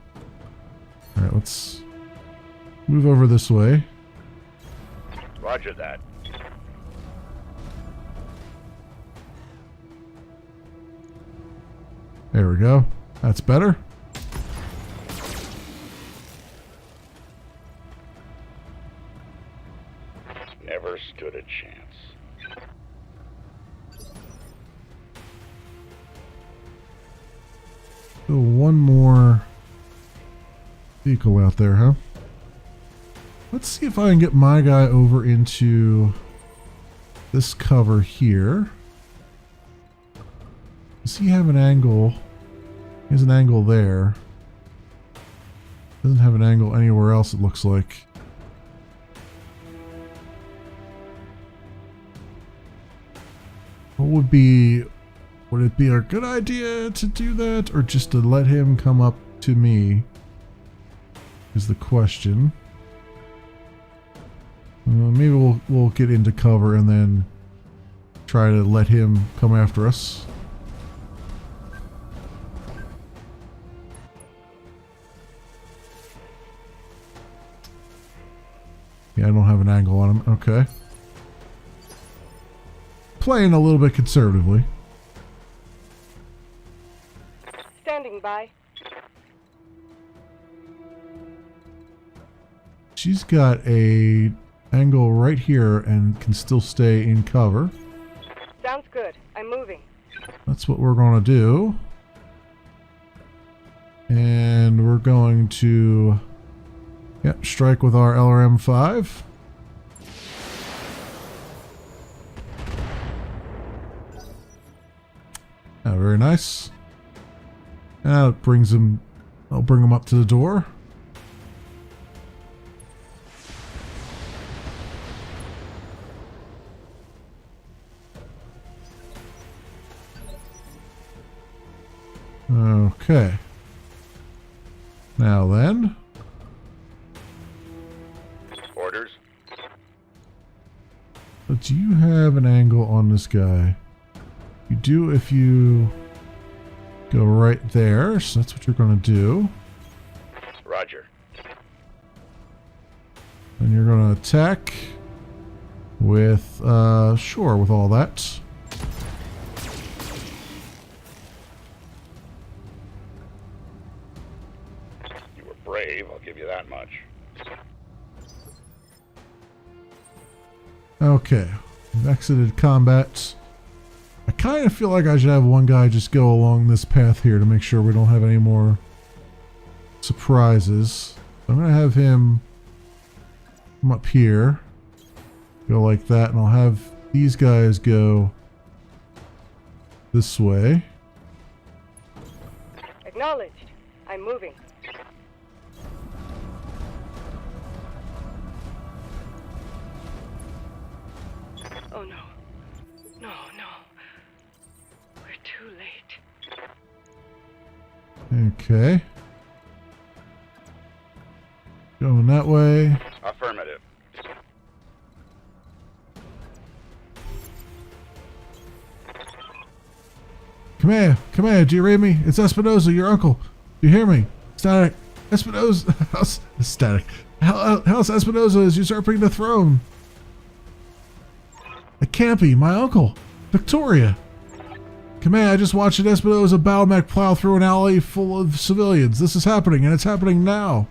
Alright, let's move over this way. Roger that. There we go. That's better. Never stood a chance. So one more vehicle out there, huh? Let's see if I can get my guy over into this cover here. Does he have an angle? He has an angle there. Doesn't have an angle anywhere else, it looks like. What would it be a good idea to do that, or just to let him come up to me? Is the question. Maybe we'll get into cover and then try to let him come after us. Yeah, I don't have an angle on him. Okay. Playing a little bit conservatively. Standing by. She's got a angle right here and can still stay in cover. Sounds good. I'm moving. That's what we're going to do. And we're going to strike with our LRM-5. Very nice. And that brings him, I'll bring him up to the door. Okay. Now then. Orders? But do you have an angle on this guy? You do if you go right there, so that's what you're going to do. Roger. And you're going to attack with, sure, with all that. You were brave, I'll give you that much. Okay. We've exited combat. I kind of feel like I should have one guy just go along this path here to make sure we don't have any more surprises. I'm going to have him come up here, go like that, and I'll have these guys go this way. Acknowledged. I'm moving. Oh no. No, no. We're too late. Okay. Going that way. Affirmative. Come here, do you read me? It's Espinosa, your uncle. Do you hear me? Static. Espinosa. Static. House Espinosa is usurping the throne. It can't be. My uncle. Victoria. Come here, I just watched an Espinosa battlemech plow through an alley full of civilians. This is happening, and it's happening now.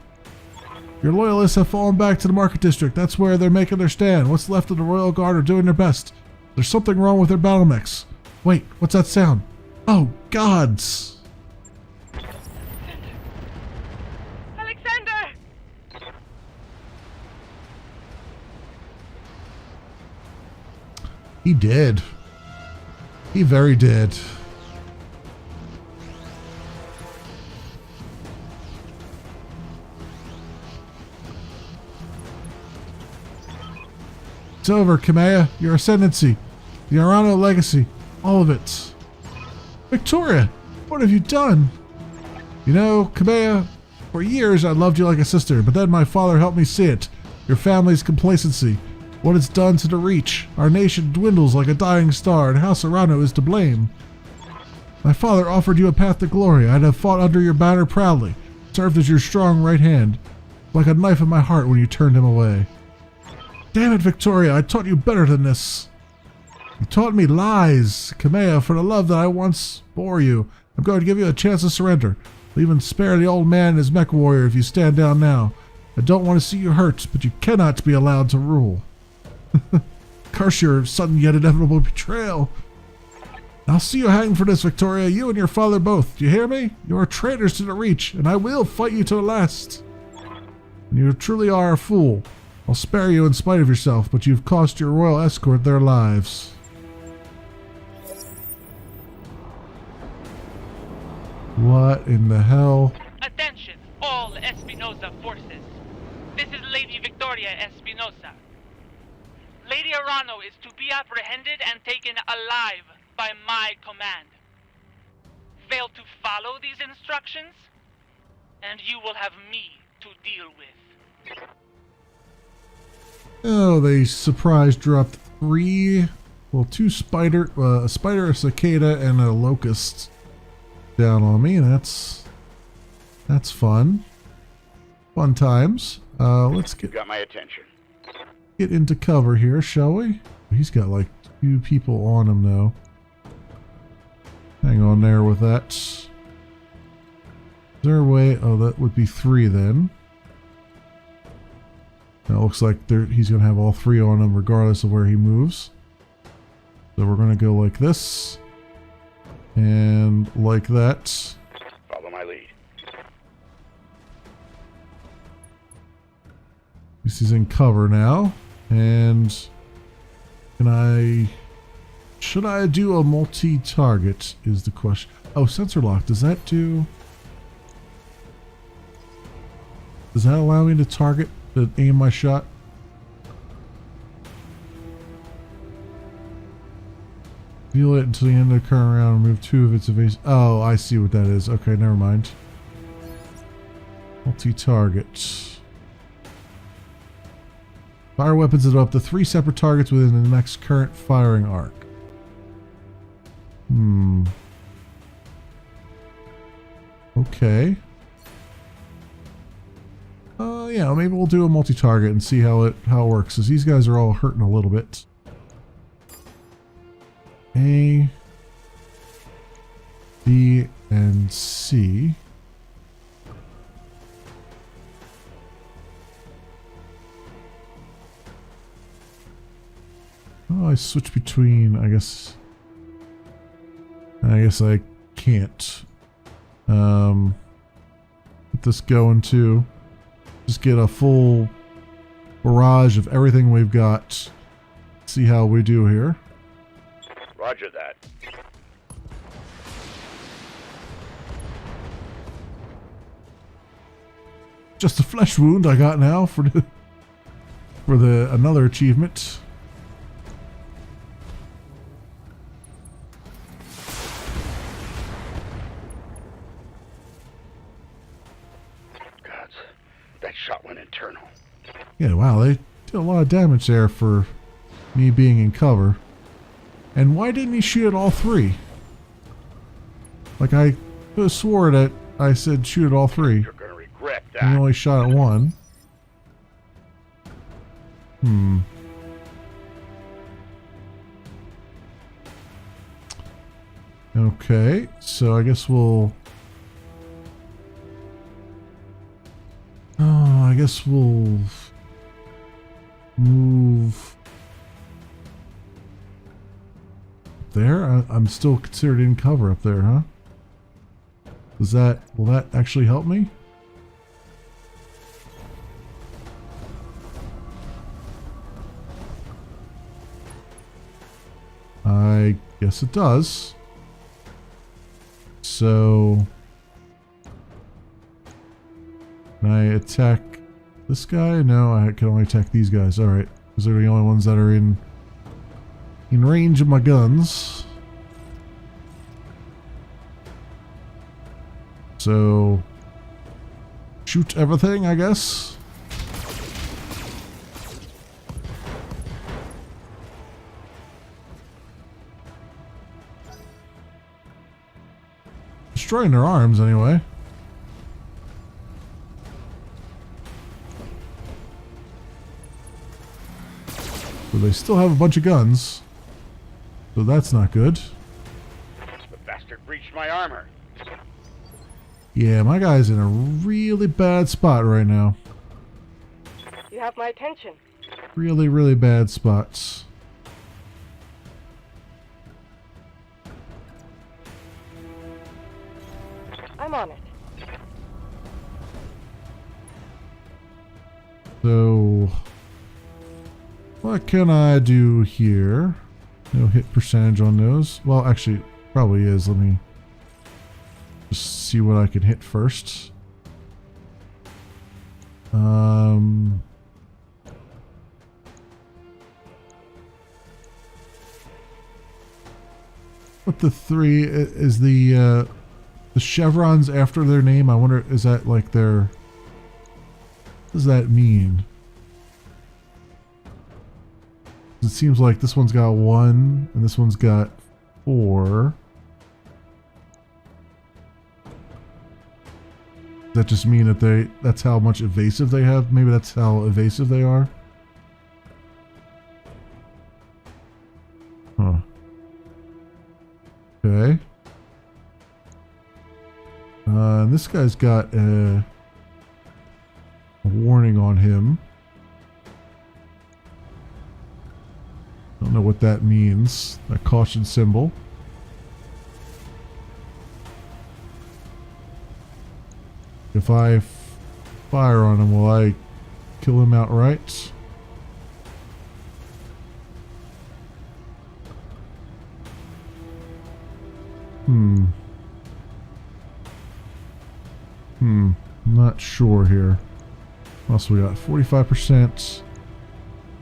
Your loyalists have fallen back to the market district. That's where they're making their stand. What's left of the Royal Guard are doing their best. There's something wrong with their battlemechs. Wait, what's that sound? Oh, gods! Alexander! He did. He very did. It's over, Kamea. Your ascendancy. The Arano legacy. All of it. Victoria, what have you done? You know, Kamea, for years I loved you like a sister, but then my father helped me see it. Your family's complacency. What it's done to the Reach. Our nation dwindles like a dying star, and House Arano is to blame. My father offered you a path to glory. I'd have fought under your banner proudly, served as your strong right hand, like a knife in my heart when you turned him away. Damn it, Victoria, I taught you better than this. You taught me lies. Kamea, for the love that I once bore you, I'm going to give you a chance to surrender. I'll even spare the old man and his mech warrior if you stand down now. I don't want to see you hurt, but you cannot be allowed to rule. Curse your sudden yet inevitable betrayal. I'll see you hang for this, Victoria, you and your father both. Do you hear me? You are traitors to the Reach, and I will fight you to the last. You truly are a fool. I'll spare you in spite of yourself, but you've cost your royal escort their lives. What in the hell? Attention, all Espinosa forces. This is Lady Victoria Espinosa. Lady Arano is to be apprehended and taken alive by my command. Fail to follow these instructions, and you will have me to deal with. Oh, they surprise dropped 3, well, 2 spider, a spider, a cicada, and a locust down on me. That's fun. Fun times. Let's Got my attention. get into cover here, shall we? He's got like 2 people on him though. Hang on there with that. Is there a way? Oh, that would be 3 then. Now it looks like he's going to have all 3 on him regardless of where he moves. So we're going to go like this. And like that. Follow my lead. This is in cover now. And should I do a multi-target is the question. Oh, sensor lock. Does that allow me to target, to aim my shot? Feel it until the end of the current round. Remove 2 of its evasive. Oh, I see what that is. Okay, never mind. Multi-target. Fire weapons at up to 3 separate targets within the next current firing arc. Okay. Yeah, maybe we'll do a multi-target and see how it works, because these guys are all hurting a little bit. A, B, and C. Oh, I switch between, I guess I can't. Get this going too. Just get a full barrage of everything we've got. See how we do here. Roger that. Just a flesh wound I got now for the another achievement. Gods, that shot went internal. Yeah, wow, they did a lot of damage there for me being in cover. And why didn't he shoot at all 3? Like, I could have swore that I said shoot at all 3. You're gonna regret that. And he only shot at 1. Okay, so I guess we'll... Oh, I guess we'll move there. I'm still considered in cover up there, huh? Will that actually help me? I guess it does. So can I attack this guy? No, I can only attack these guys. All right. Those are the only ones that are in range of my guns. So shoot everything, I guess. Destroying their arms anyway. So they still have a bunch of guns. So that's not good. The bastard breached my armor. Yeah, my guy's in a really bad spot right now. You have my attention. Really, really bad spots. I'm on it. So, what can I do here? No hit percentage on those. Well, actually, probably is. Let me just see what I can hit first. What the three is the chevrons after their name? I wonder, is that like their? What does that mean? It seems like this one's got 1 and this one's got 4. Does that just mean that that's how much evasive they have? Maybe that's how evasive they are? Huh. Okay. This guy's got a warning on him. Don't know what that means. That caution symbol. If I fire on him, will I kill him outright? I'm not sure here. What else we got? 45%.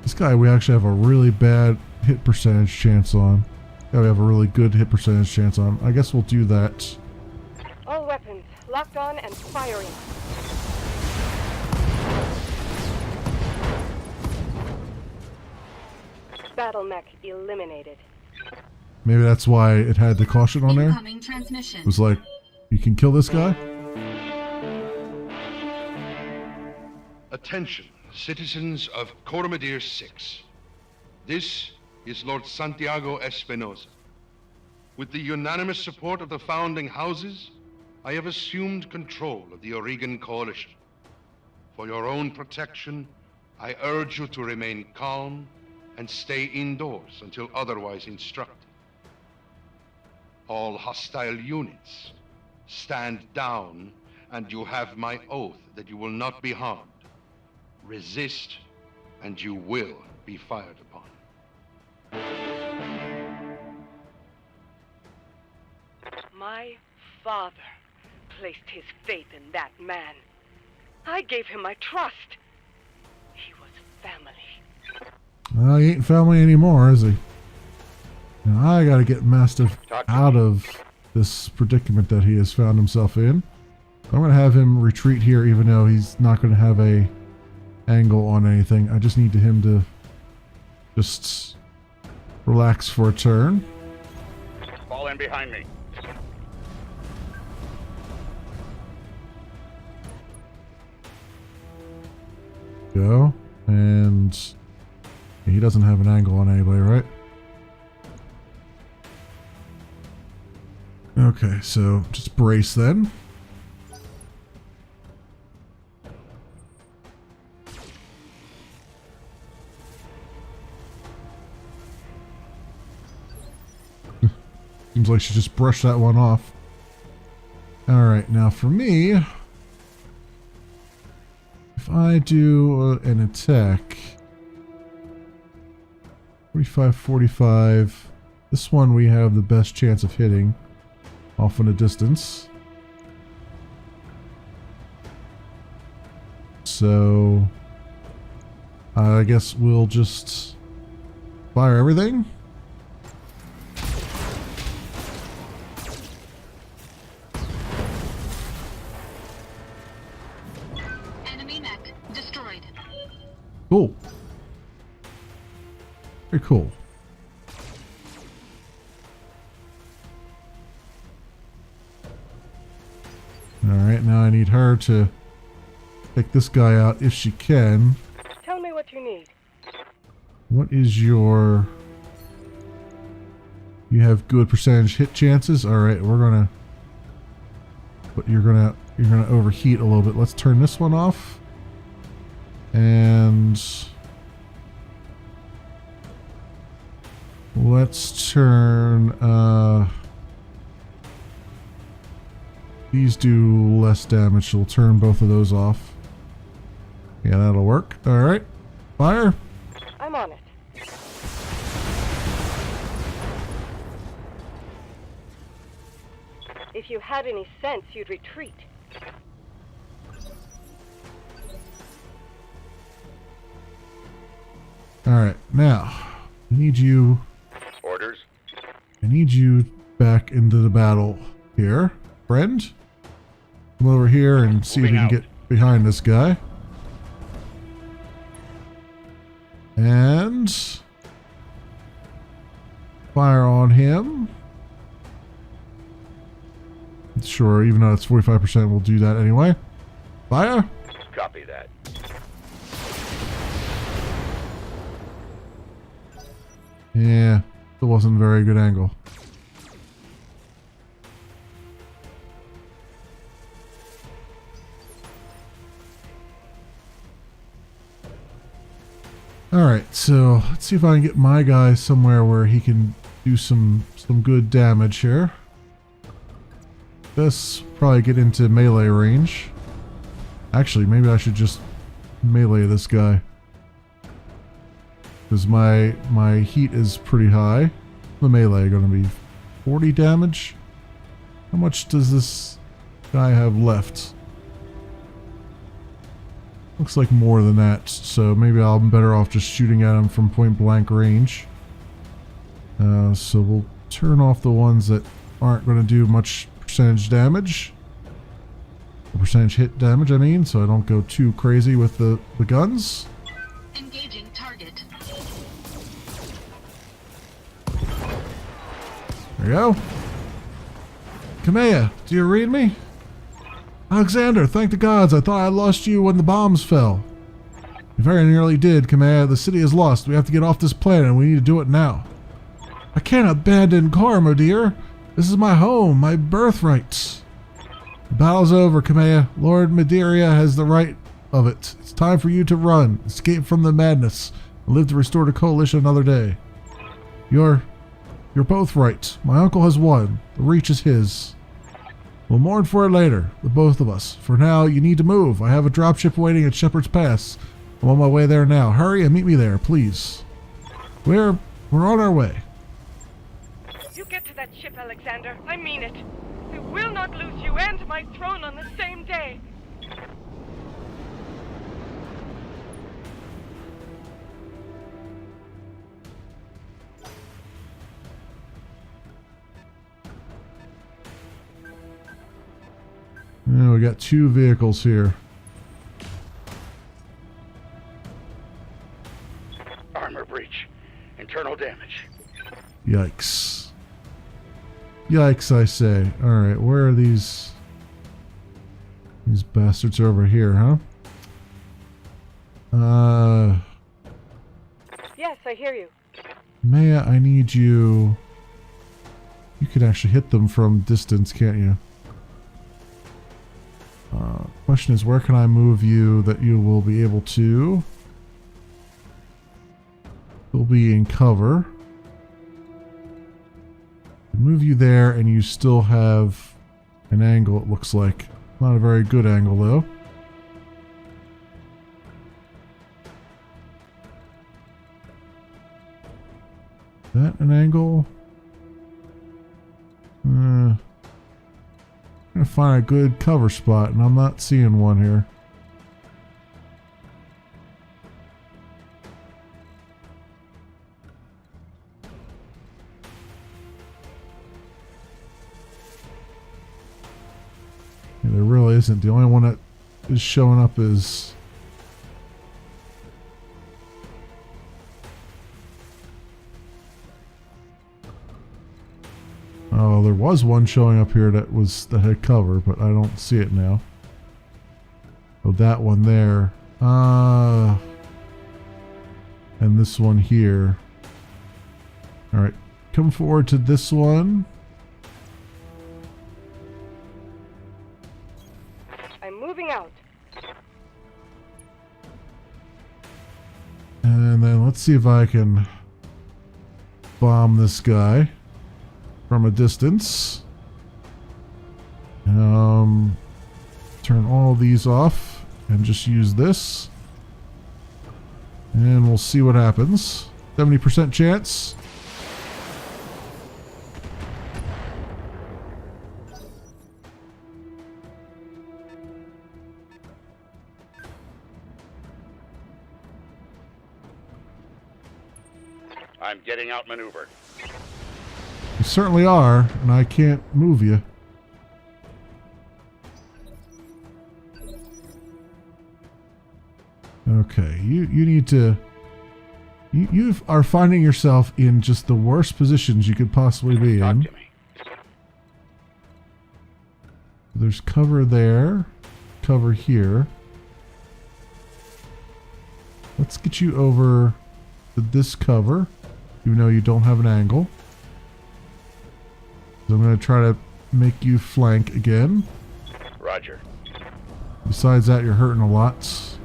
This guy we actually have a really bad hit percentage chance on. Yeah, we have a really good hit percentage chance on. I guess we'll do that. All weapons locked on and firing. Battle mech eliminated. Maybe that's why it had the caution on there. Incoming transmission. It was like, you can kill this guy? Attention, citizens of Coromadir 6. This is Lord Santiago Espinosa. With the unanimous support of the founding houses, I have assumed control of the Oregon Coalition. For your own protection, I urge you to remain calm and stay indoors until otherwise instructed. All hostile units, stand down, and you have my oath that you will not be harmed. Resist, and you will be fired upon. My father placed his faith in that man. I gave him my trust. He was family. He ain't family anymore, is he? Now I gotta get Mastiff out of this predicament that he has found himself in. I'm gonna have him retreat here, even though he's not gonna have a angle on anything. I just need him to just relax for a turn. Fall in behind me. Go. And he doesn't have an angle on anybody, right? Okay, so just brace then. Seems like she just brushed that one off. Alright, now for me, if I do an attack, 45, 45, this one we have the best chance of hitting off in a distance. So I guess we'll just fire everything. Enemy mech destroyed. Cool. Very cool. Alright, now I need her to take this guy out if she can. Tell me what you need. What is your... You have good percentage hit chances? Alright, we're gonna... But you're gonna overheat a little bit. Let's turn this one off. And... Let's turn, these do less damage, so we'll turn both of those off. Yeah, that'll work. Alright. Fire. I'm on it. If you had any sense, you'd retreat. Alright, now, I need you... Orders? I need you back into the battle here. Friend? Come over here and see if you can get behind this guy. And... Fire on him. Sure, even though it's 45%, we'll do that anyway. Fire! Copy that. Yeah, it wasn't a very good angle. Alright, so let's see if I can get my guy somewhere where he can do some good damage here. This probably get into melee range. Actually, maybe I should just melee this guy. Because my heat is pretty high. The melee going to be 40 damage. How much does this guy have left? Looks like more than that, so maybe I'm better off just shooting at him from point blank range. So we'll turn off the ones that aren't going to do much percentage damage. Or percentage hit damage, I mean, so I don't go too crazy with the guns. Engaging target. There you go. Kamea, do you read me? Alexander, thank the gods. I thought I lost you when the bombs fell. You very nearly did, Kamea. The city is lost. We have to get off this planet and we need to do it now. I can't abandon Karma, dear. This is my home, my birthright. The battle's over, Kamea. Lord Madeira has the right of it. It's time for you to run, escape from the madness, and live to restore the coalition another day. You're both right. My uncle has won. The Reach is his. We'll mourn for it later, the both of us. For now, you need to move. I have a dropship waiting at Shepherd's Pass. I'm on my way there now. Hurry and meet me there, please. We're on our way. You get to that ship, Alexander. I mean it. We will not lose you and my throne on the same day. Yeah, we got 2 vehicles here. Armor breach. Internal damage. Yikes. Yikes, I say. Alright, where are these bastards over here, huh? Yes, I hear you. Maya, I need you... You can actually hit them from distance, can't you? Question is, where can I move you that you will be able to? You'll be in cover. Move you there and you still have an angle, it looks like. Not a very good angle, though. Is that an angle? I'm gonna find a good cover spot, and I'm not seeing one here. isn't. The only one that is showing up is... Oh, there was one showing up here that had cover, but I don't see it now. Oh, that one there. And this one here. Alright, come forward to this one. I'm moving out. And then let's see if I can bomb this guy from a distance. Turn all these off and just use this. And we'll see what happens. 70% chance. I'm getting outmaneuvered. You certainly are, and I can't move you. Okay, you need to... You are finding yourself in just the worst positions you could possibly be Talk in. to me. There's cover there, cover here. Let's get you over to this cover, even though you don't have an angle. So I'm going to try to make you flank again. Roger. Besides that, you're hurting a lot.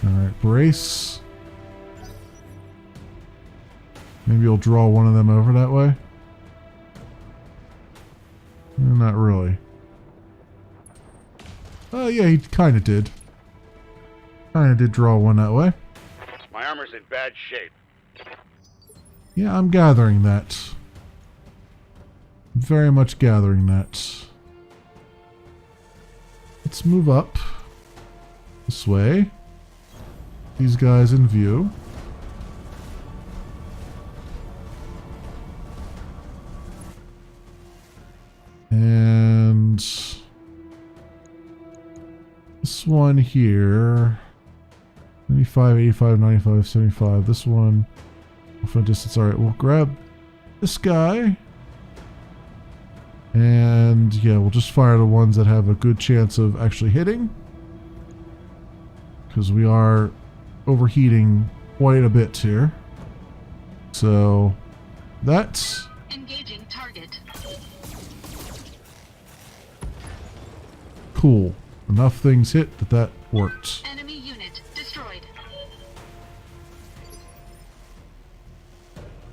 Alright, brace. Maybe you'll draw one of them over that way. Not really. Oh yeah, he kind of did. Kind of did draw one that way. My armor's in bad shape. Yeah, I'm gathering that. Very much gathering that. Let's move up. This way. These guys in view. And this one here. 75, 85, 95, 75. This one. Off in distance. Alright, we'll grab this guy. And yeah, we'll just fire the ones that have a good chance of actually hitting. Because we are overheating quite a bit here. So that's Engaging target. cool. Enough things hit that worked. Enemy unit destroyed.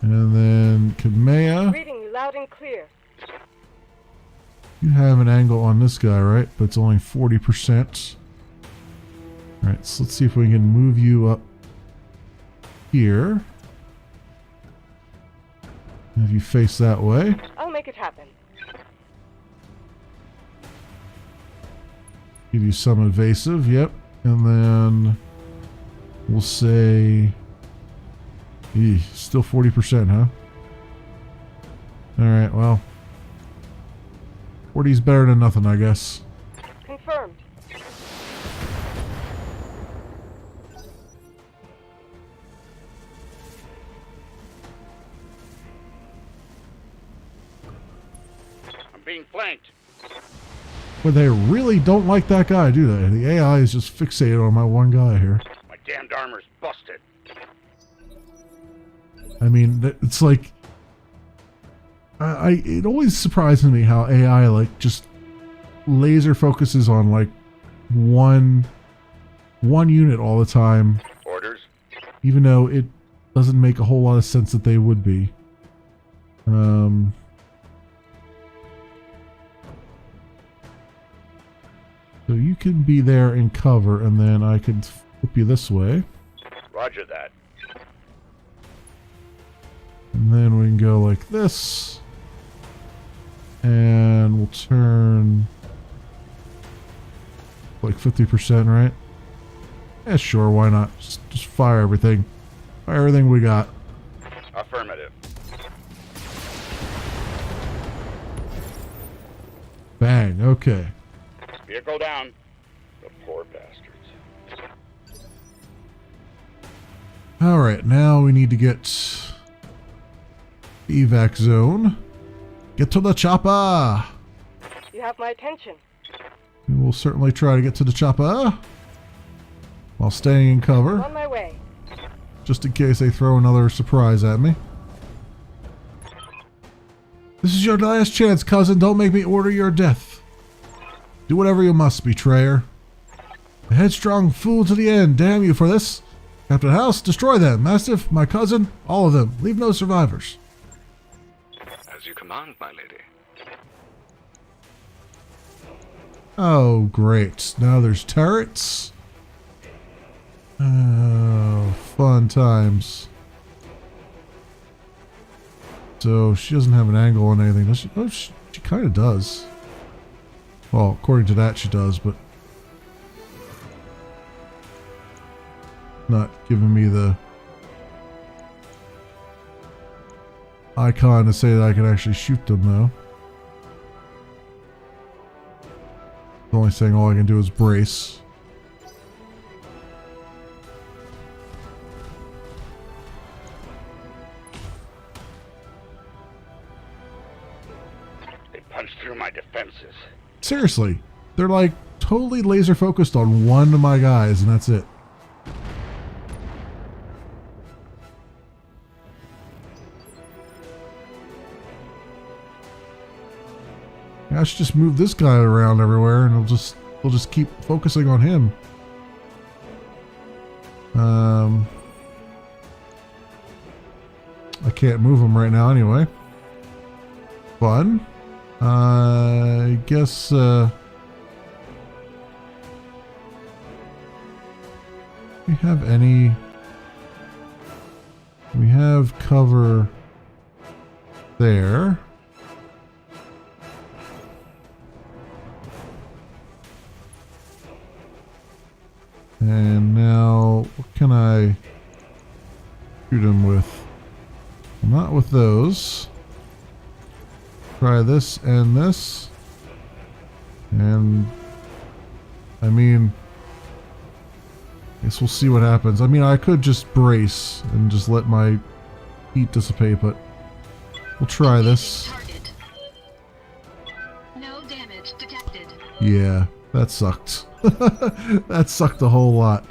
And then Kamea, Reading you loud and clear. you have an angle on this guy, right? But it's only 40%. Alright, so let's see if we can move you up here. Have you face that way. I'll make it happen. Give you some evasive, yep. And then we'll say... still 40%, huh? Alright, well. 40's better than nothing, I guess. Confirmed. I'm being flanked. But they really don't like that guy, do they? The AI is just fixated on my one guy here. My damned armor's busted. I mean, it's like... it always surprises me how AI, like, just laser focuses on, like, one unit all the time. Orders? Even though it doesn't make a whole lot of sense that they would be. So you can be there in cover, and then I can flip you this way. Roger that. And then we can go like this. And we'll turn like 50%, right? Yeah, sure, why not? Just fire everything. Fire everything we got. Affirmative. Bang, okay. Vehicle down. The poor bastards. Alright, now we need to get evac zone. Get to the chopper! You have my attention. We will certainly try to get to the chopper while staying in cover, On my way. just in case they throw another surprise at me. This is your last chance, cousin. Don't make me order your death. Do whatever you must, betrayer. A headstrong fool to the end. Damn you for this. Captain House, destroy them. Mastiff, my cousin, all of them. Leave no survivors. As you command, my lady. Oh, great. Now there's turrets. Oh, fun times. So she doesn't have an angle on anything, does she? Oh, she kind of does. Well, according to that, she does, but not giving me the icon to say that I can actually shoot them, though. The only thing all I can do is brace. They punched through my defenses. Seriously, they're like totally laser focused on one of my guys, and that's it. I should just move this guy around everywhere, and we'll just keep focusing on him. I can't move him right now anyway. Fun. I guess we have any. We have cover there. And now, what can I shoot him with? Not with those. Try this and this. And, I mean, I guess we'll see what happens. I mean, I could just brace and just let my heat dissipate, but we'll try this. Target. No damage detected. Yeah, that sucked. That sucked a whole lot.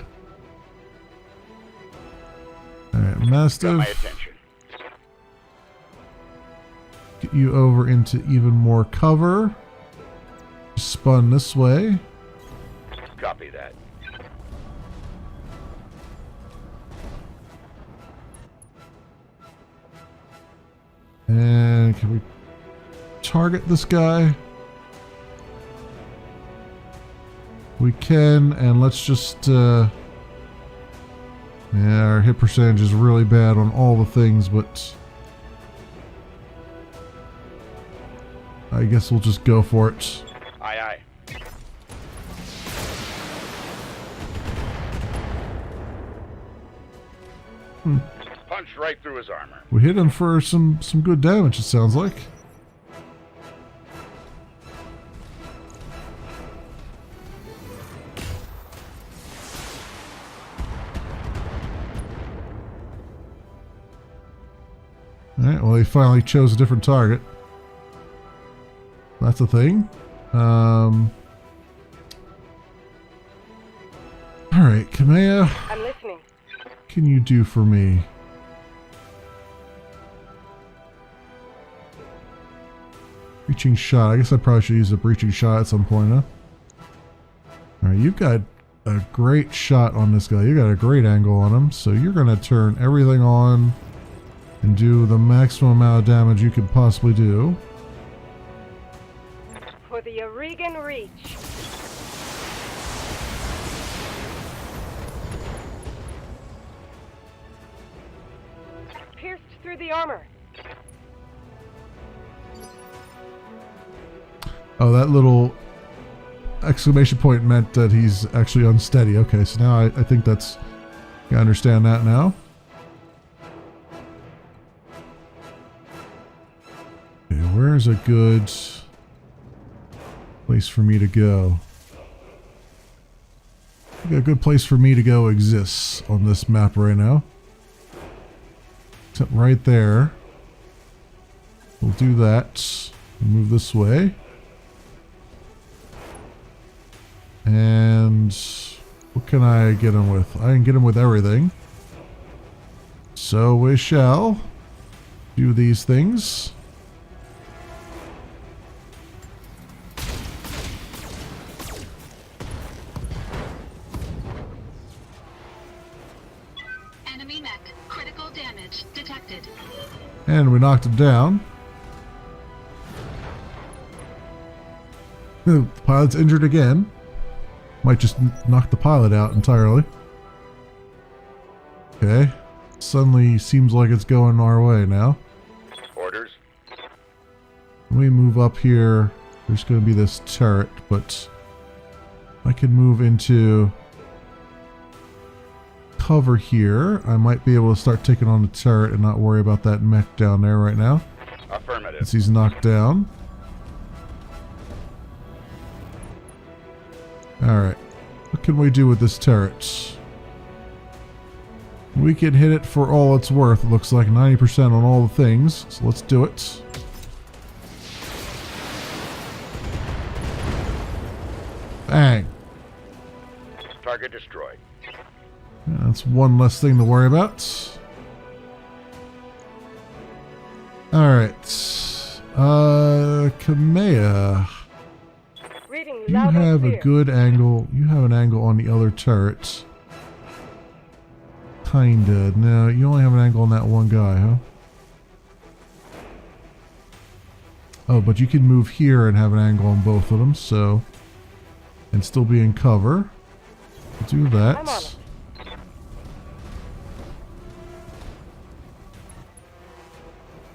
Alright, Got my Mastiff, attention. get you over into even more cover. Spun this way. Copy that. And can we target this guy? We can, and let's just, yeah, our hit percentage is really bad on all the things, but I guess we'll just go for it. Aye, aye. Punched right through his armor. We hit him for some good damage, it sounds like. Alright, well, he finally chose a different target. That's a thing. Alright, Kamea, I'm listening. what can you do for me? Breaching shot. I guess I probably should use a breaching shot at some point, huh? Alright, you've got a great shot on this guy. You got a great angle on him, so you're going to turn everything on and do the maximum amount of damage you could possibly do. For the Oregon Reach. Pierced through the armor. Oh, that little exclamation point meant that he's actually unsteady. Okay, so now I think that's... I understand that now. Okay, where's a good... place for me to go. I think a good place for me to go exists on this map right now. Except right there. We'll do that. Move this way. And what can I get him with? I can get him with everything. So we shall do these things. Enemy mech. Critical damage detected. And we knocked him down. The pilot's injured again. Might just knock the pilot out entirely. Okay. Suddenly seems like it's going our way now. Orders? When we move up here, there's going to be this turret, but I can move into cover here. I might be able to start taking on the turret and not worry about that mech down there right now. Affirmative. Since he's knocked down. Alright. What can we do with this turret? We can hit it for all it's worth. It looks like 90% on all the things. So let's do it. Bang. Target destroyed. Yeah, that's one less thing to worry about. Alright. Kamea. Reading You loud and have a clear. good angle. You have an angle on the other turrets. Kinda. No, you only have an angle on that one guy, huh? Oh, but you can move here and have an angle on both of them, so... And still be in cover. Do that. I'm on it.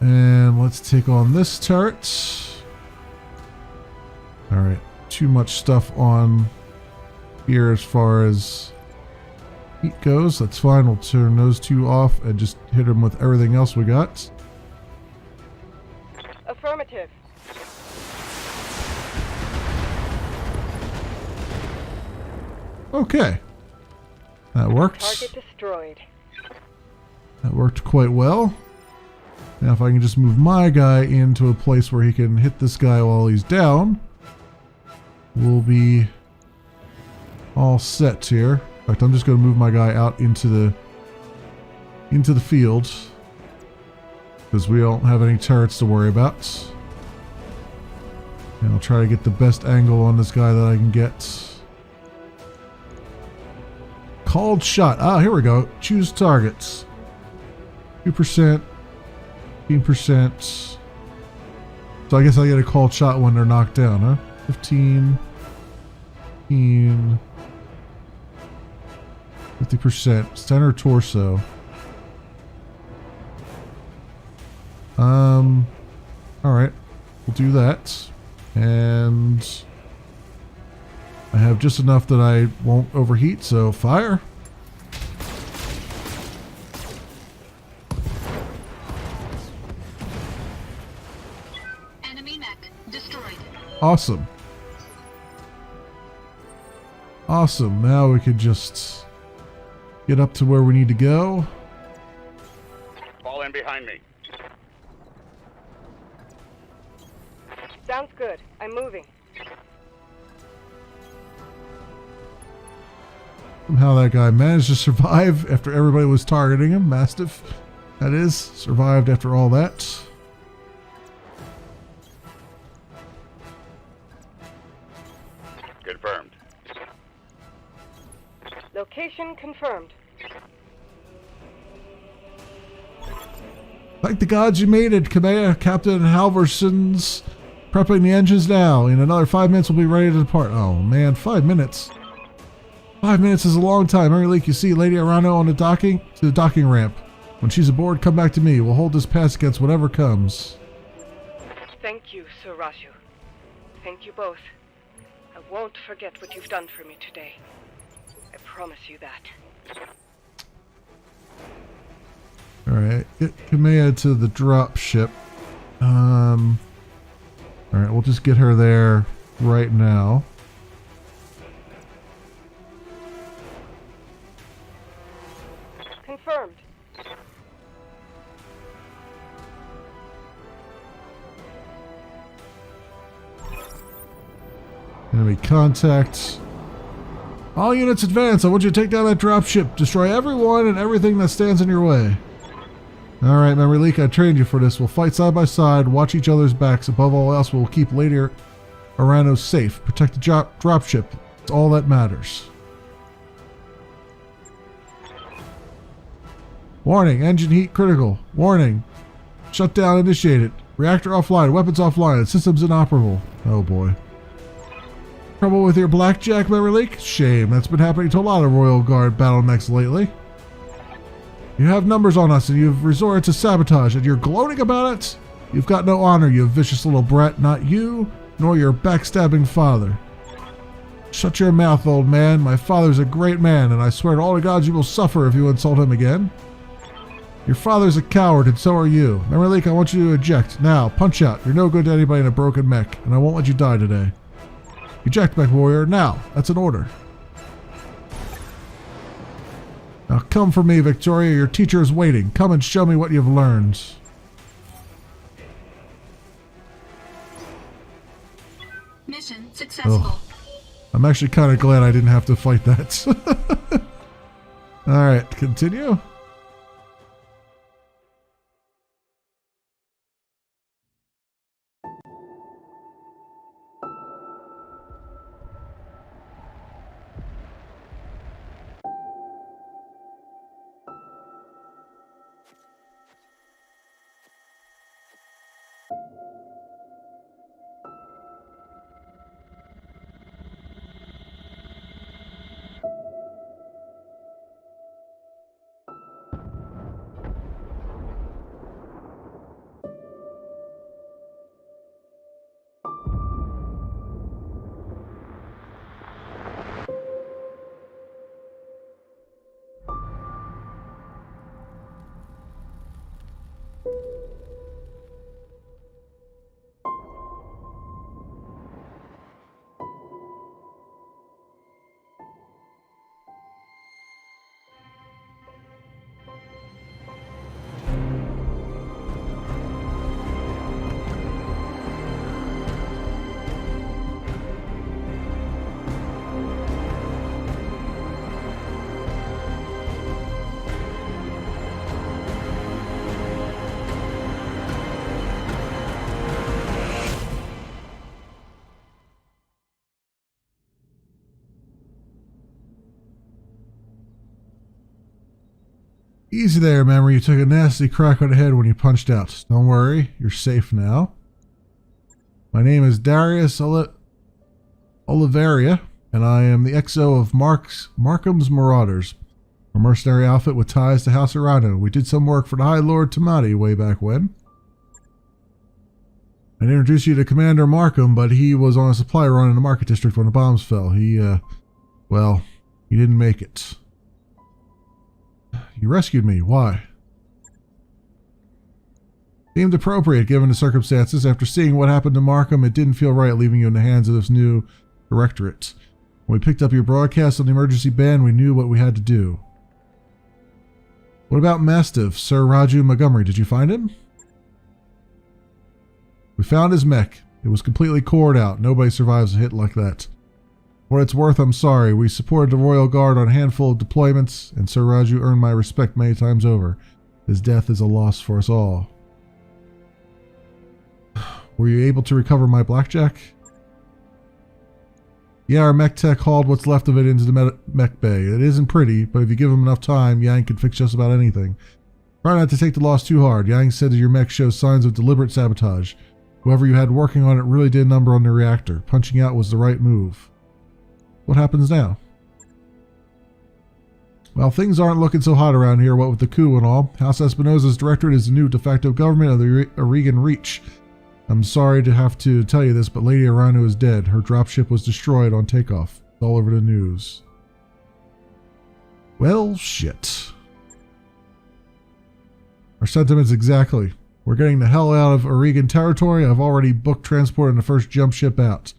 And let's take on this turret. Alright. Too much stuff on here as far as heat goes. That's fine. We'll turn those two off and just hit them with everything else we got. Affirmative. Okay. That worked. Target destroyed. That worked quite well. Now if I can just move my guy into a place where he can hit this guy while he's down, we'll be all set here. In fact, I'm just going to move my guy out into the field because we don't have any turrets to worry about. And I'll try to get the best angle on this guy that I can get. Called shot. Ah, here we go. Choose targets. 2%, 15%. So I guess I get a called shot when they're knocked down, huh? 15, 15, 50%. Center torso. Alright. We'll do that. And I have just enough that I won't overheat, so fire. Enemy mech destroyed. Awesome. Awesome. Now we can just get up to where we need to go. Fall in behind me. Sounds good. I'm moving. Somehow that guy managed to survive after everybody was targeting him. Mastiff, that is, survived after all that. Confirmed. Location confirmed. Thank the gods you made it, Kamea. Captain Halverson's prepping the engines now. In another 5 minutes, we'll be ready to depart. Oh man, 5 minutes. 5 minutes is a long time. Every leak you see Lady Arano on the docking ramp. When she's aboard, come back to me. We'll hold this pass against whatever comes. Thank you, Sir Raju. Thank you both. I won't forget what you've done for me today. I promise you that. Alright, get Kamea to the drop ship. Alright, we'll just get her there. right now. Confirmed. Enemy contact. All units advance. I want you to take down that dropship. Destroy everyone and everything that stands in your way. Alright, Memory Leak, I trained you for this. We'll fight side by side, watch each other's backs. Above all else, we'll keep Lady Arano safe. Protect the dropship. It's all that matters. Warning, engine heat critical. Warning. Shutdown initiated. Reactor offline, weapons offline, systems inoperable. Oh boy. Trouble with your blackjack, Memory Leak? Shame, that's been happening to a lot of Royal Guard battle mechs lately. You have numbers on us and you've resorted to sabotage and you're gloating about it? You've got no honor, you vicious little brat, not you, nor your backstabbing father. Shut your mouth, old man. My father's a great man, and I swear to all the gods you will suffer if you insult him again. Your father's a coward, and so are you. Memory Leak, I want you to eject. Now, punch out. You're no good to anybody in a broken mech, and I won't let you die today. Eject, mech warrior, now. That's an order. Now come for me, Victoria. Your teacher is waiting. Come and show me what you've learned. Mission successful. Oh. I'm actually kind of glad I didn't have to fight that. Alright, continue. Easy there, Memory. You took a nasty crack on the head when you punched out. Don't worry, you're safe now. My name is Darius Oliveria, and I am the XO of Markham's Marauders, a mercenary outfit with ties to House Arano. We did some work for the High Lord Tamati way back when. I'd introduce you to Commander Markham, but he was on a supply run in the Market District when the bombs fell. He didn't make it. You rescued me. Why? Seemed appropriate given the circumstances. After seeing what happened to Markham, it didn't feel right leaving you in the hands of this new directorate. When we picked up your broadcast on the emergency band, we knew what we had to do. What about Mastiff, Sir Raju Montgomery? Did you find him? We found his mech. It was completely cored out. Nobody survives a hit like that. For what it's worth, I'm sorry. We supported the Royal Guard on a handful of deployments, and Sir Raju earned my respect many times over. His death is a loss for us all. Were you able to recover my blackjack? Yeah, our mech tech hauled what's left of it into the mech bay. It isn't pretty, but if you give him enough time, Yang can fix just about anything. Try not to take the loss too hard. Yang said that your mech shows signs of deliberate sabotage. Whoever you had working on it really did a number on the reactor. Punching out was the right move. What happens now? Well, things aren't looking so hot around here, what with the coup and all. House Espinosa's directorate is the new de facto government of the Aurigan Reach. I'm sorry to have to tell you this, but Lady Arano is dead. Her dropship was destroyed on takeoff. It's all over the news. Well, shit. Our sentiments exactly. We're getting the hell out of Aurigan territory. I've already booked transport in the first jump ship out.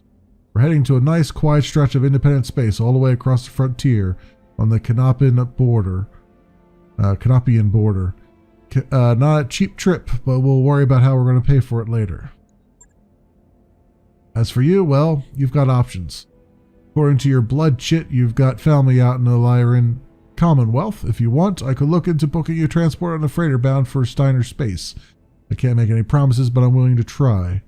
We're heading to a nice, quiet stretch of independent space all the way across the frontier on the Canopian border. Not a cheap trip, but we'll worry about how we're going to pay for it later. As for you, well, you've got options. According to your blood chit, you've got family out in the Lyran Commonwealth. If you want, I could look into booking you transport on a freighter bound for Steiner space. I can't make any promises, but I'm willing to try.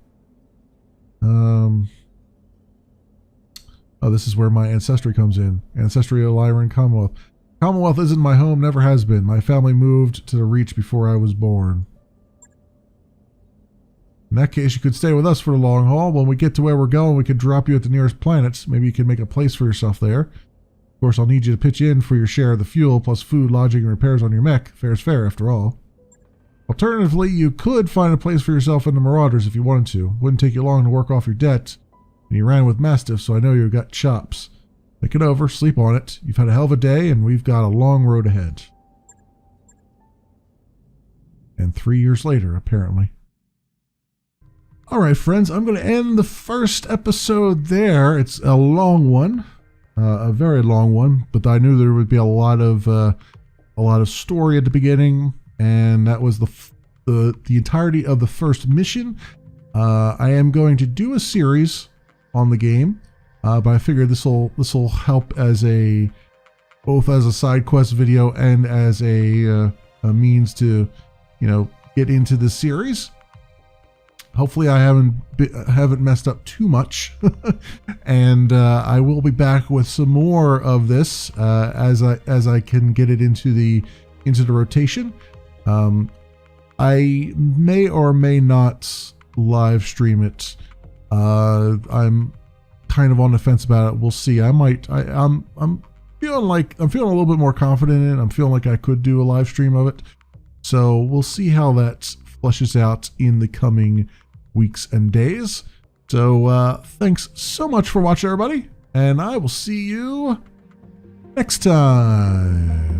Oh, this is where my ancestry comes in. Ancestry of Lyran Commonwealth. Commonwealth isn't my home, never has been. My family moved to the Reach before I was born. In that case, you could stay with us for the long haul. When we get to where we're going, we could drop you at the nearest planets. Maybe you can make a place for yourself there. Of course, I'll need you to pitch in for your share of the fuel, plus food, lodging, and repairs on your mech. Fair's fair, after all. Alternatively, you could find a place for yourself in the Marauders if you wanted to. Wouldn't take you long to work off your debt. And you ran with Mastiff, so I know you've got chops. Think it over, sleep on it. You've had a hell of a day, and we've got a long road ahead. And 3 years later, apparently. Alright, friends, I'm going to end the first episode there. It's a long one. A very long one, but I knew there would be a lot of story at the beginning, and that was the entirety of the first mission. I am going to do a series on the game, but I figured this will help as both as a side quest video and as a means to, get into the series. Hopefully I haven't messed up too much, and I will be back with some more of this as I can get it into the rotation. I may or may not live stream it. I'm kind of on the fence about it. We'll see. I'm feeling a little bit more confident in it. I'm feeling like I could do a live stream of it. So we'll see how that fleshes out in the coming weeks and days. So thanks so much for watching, everybody, and I will see you next time.